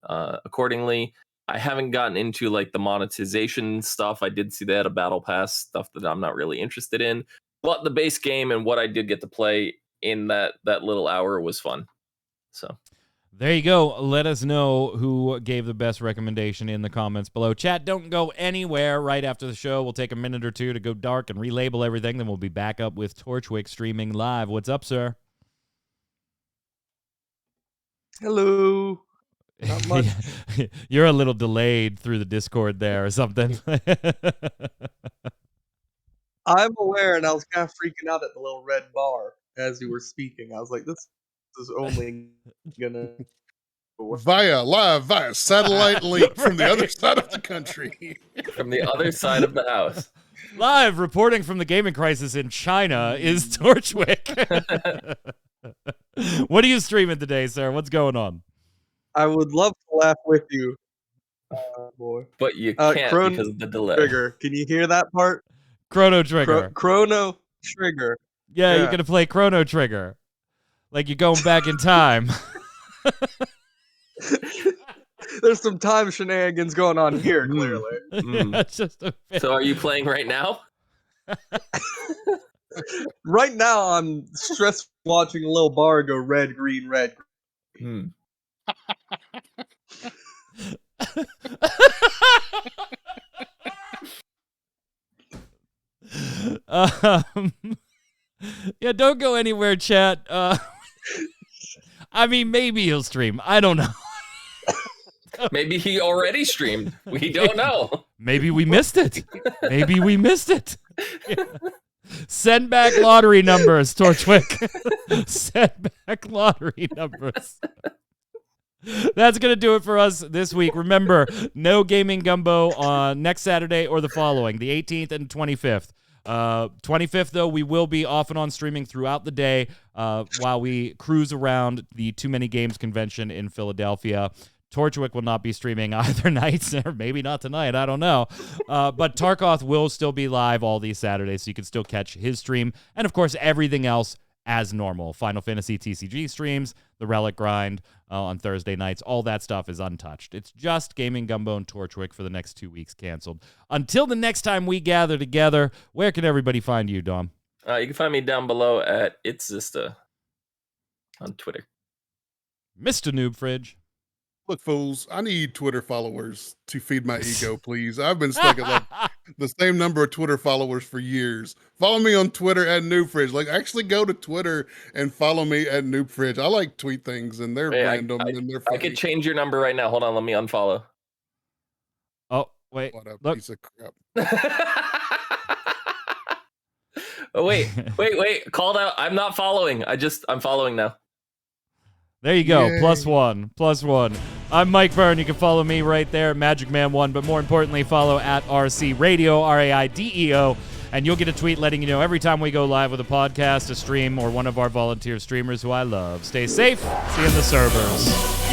Speaker 4: accordingly. I haven't gotten into like the monetization stuff. I did see that a battle pass stuff that I'm not really interested in. But the base game and what I did get to play in that little hour was fun. So
Speaker 2: there you go. Let us know who gave the best recommendation in the comments below. Chat, don't go anywhere. Right after the show, we'll take a minute or two to go dark and relabel everything. Then we'll be back up with Torchwick streaming live. What's up, sir?
Speaker 5: Hello. Not much.
Speaker 2: You're a little delayed through the Discord there or something.
Speaker 5: I'm aware, and I was kind of freaking out at the little red bar as you were speaking. I was like, this is only gonna
Speaker 3: Via satellite link from the other side of the country.
Speaker 4: From the other side of the house.
Speaker 2: Live reporting from the gaming crisis in China is Torchwick. What are you streaming today, sir? What's going on?
Speaker 5: I would love to laugh with you. Boy.
Speaker 4: But you can't
Speaker 5: Chrono
Speaker 4: because of the delay.
Speaker 5: Trigger. Can you hear that part?
Speaker 2: Chrono Trigger.
Speaker 5: Chrono Trigger.
Speaker 2: Yeah, you're going to play Chrono Trigger. Like you're going back in time.
Speaker 5: There's some time shenanigans going on here, clearly.
Speaker 2: Yeah, it's just a bit.
Speaker 4: So are you playing right now?
Speaker 5: Right now, I'm stressed watching a little bar go red, green, red.
Speaker 2: Yeah, don't go anywhere, chat. I mean, maybe he'll stream. I don't know.
Speaker 4: Maybe he already streamed. We don't know.
Speaker 2: Maybe we missed it. Maybe we missed it. Yeah. Send back lottery numbers, Torchwick. Send back lottery numbers. That's going to do it for us this week. Remember, no Gaming Gumbo on next Saturday or the following, the 18th and 25th. 25th, though, we will be off and on streaming throughout the day while we cruise around the Too Many Games convention in Philadelphia. Torchwick will not be streaming either night, or maybe not tonight, I don't know. But Tarkoth will still be live all these Saturdays, so you can still catch his stream. And, of course, everything else as normal. Final Fantasy TCG streams, the Relic Grind on Thursday nights, all that stuff is untouched. It's just Gaming Gumbo and Torchwick for the next 2 weeks canceled. Until the next time we gather together, where can everybody find you, Dom?
Speaker 4: You can find me down below at It's Zista on Twitter.
Speaker 2: Mr. Noob Fridge.
Speaker 3: Look, fools, I need Twitter followers to feed my ego, please. I've been stuck at like the same number of Twitter followers for years. Follow me on Twitter at NoobFridge. Like, actually go to Twitter and follow me at NoobFridge. I like tweet things, and they're
Speaker 4: Hey,
Speaker 3: random and they're
Speaker 4: I
Speaker 3: funny.
Speaker 4: could change your number right now. Hold on, let me unfollow.
Speaker 2: Oh, wait.
Speaker 3: What a
Speaker 2: Look.
Speaker 3: piece of crap.
Speaker 4: Oh, wait. Called out. I'm not following. I'm following now.
Speaker 2: There you go.
Speaker 3: Yay.
Speaker 2: +1. I'm Mike Byrne. You can follow me right there, Magic Man 1, but more importantly, follow at RC Radio, RAIDEO, and you'll get a tweet letting you know every time we go live with a podcast, a stream, or one of our volunteer streamers who I love. Stay safe. See you in the servers.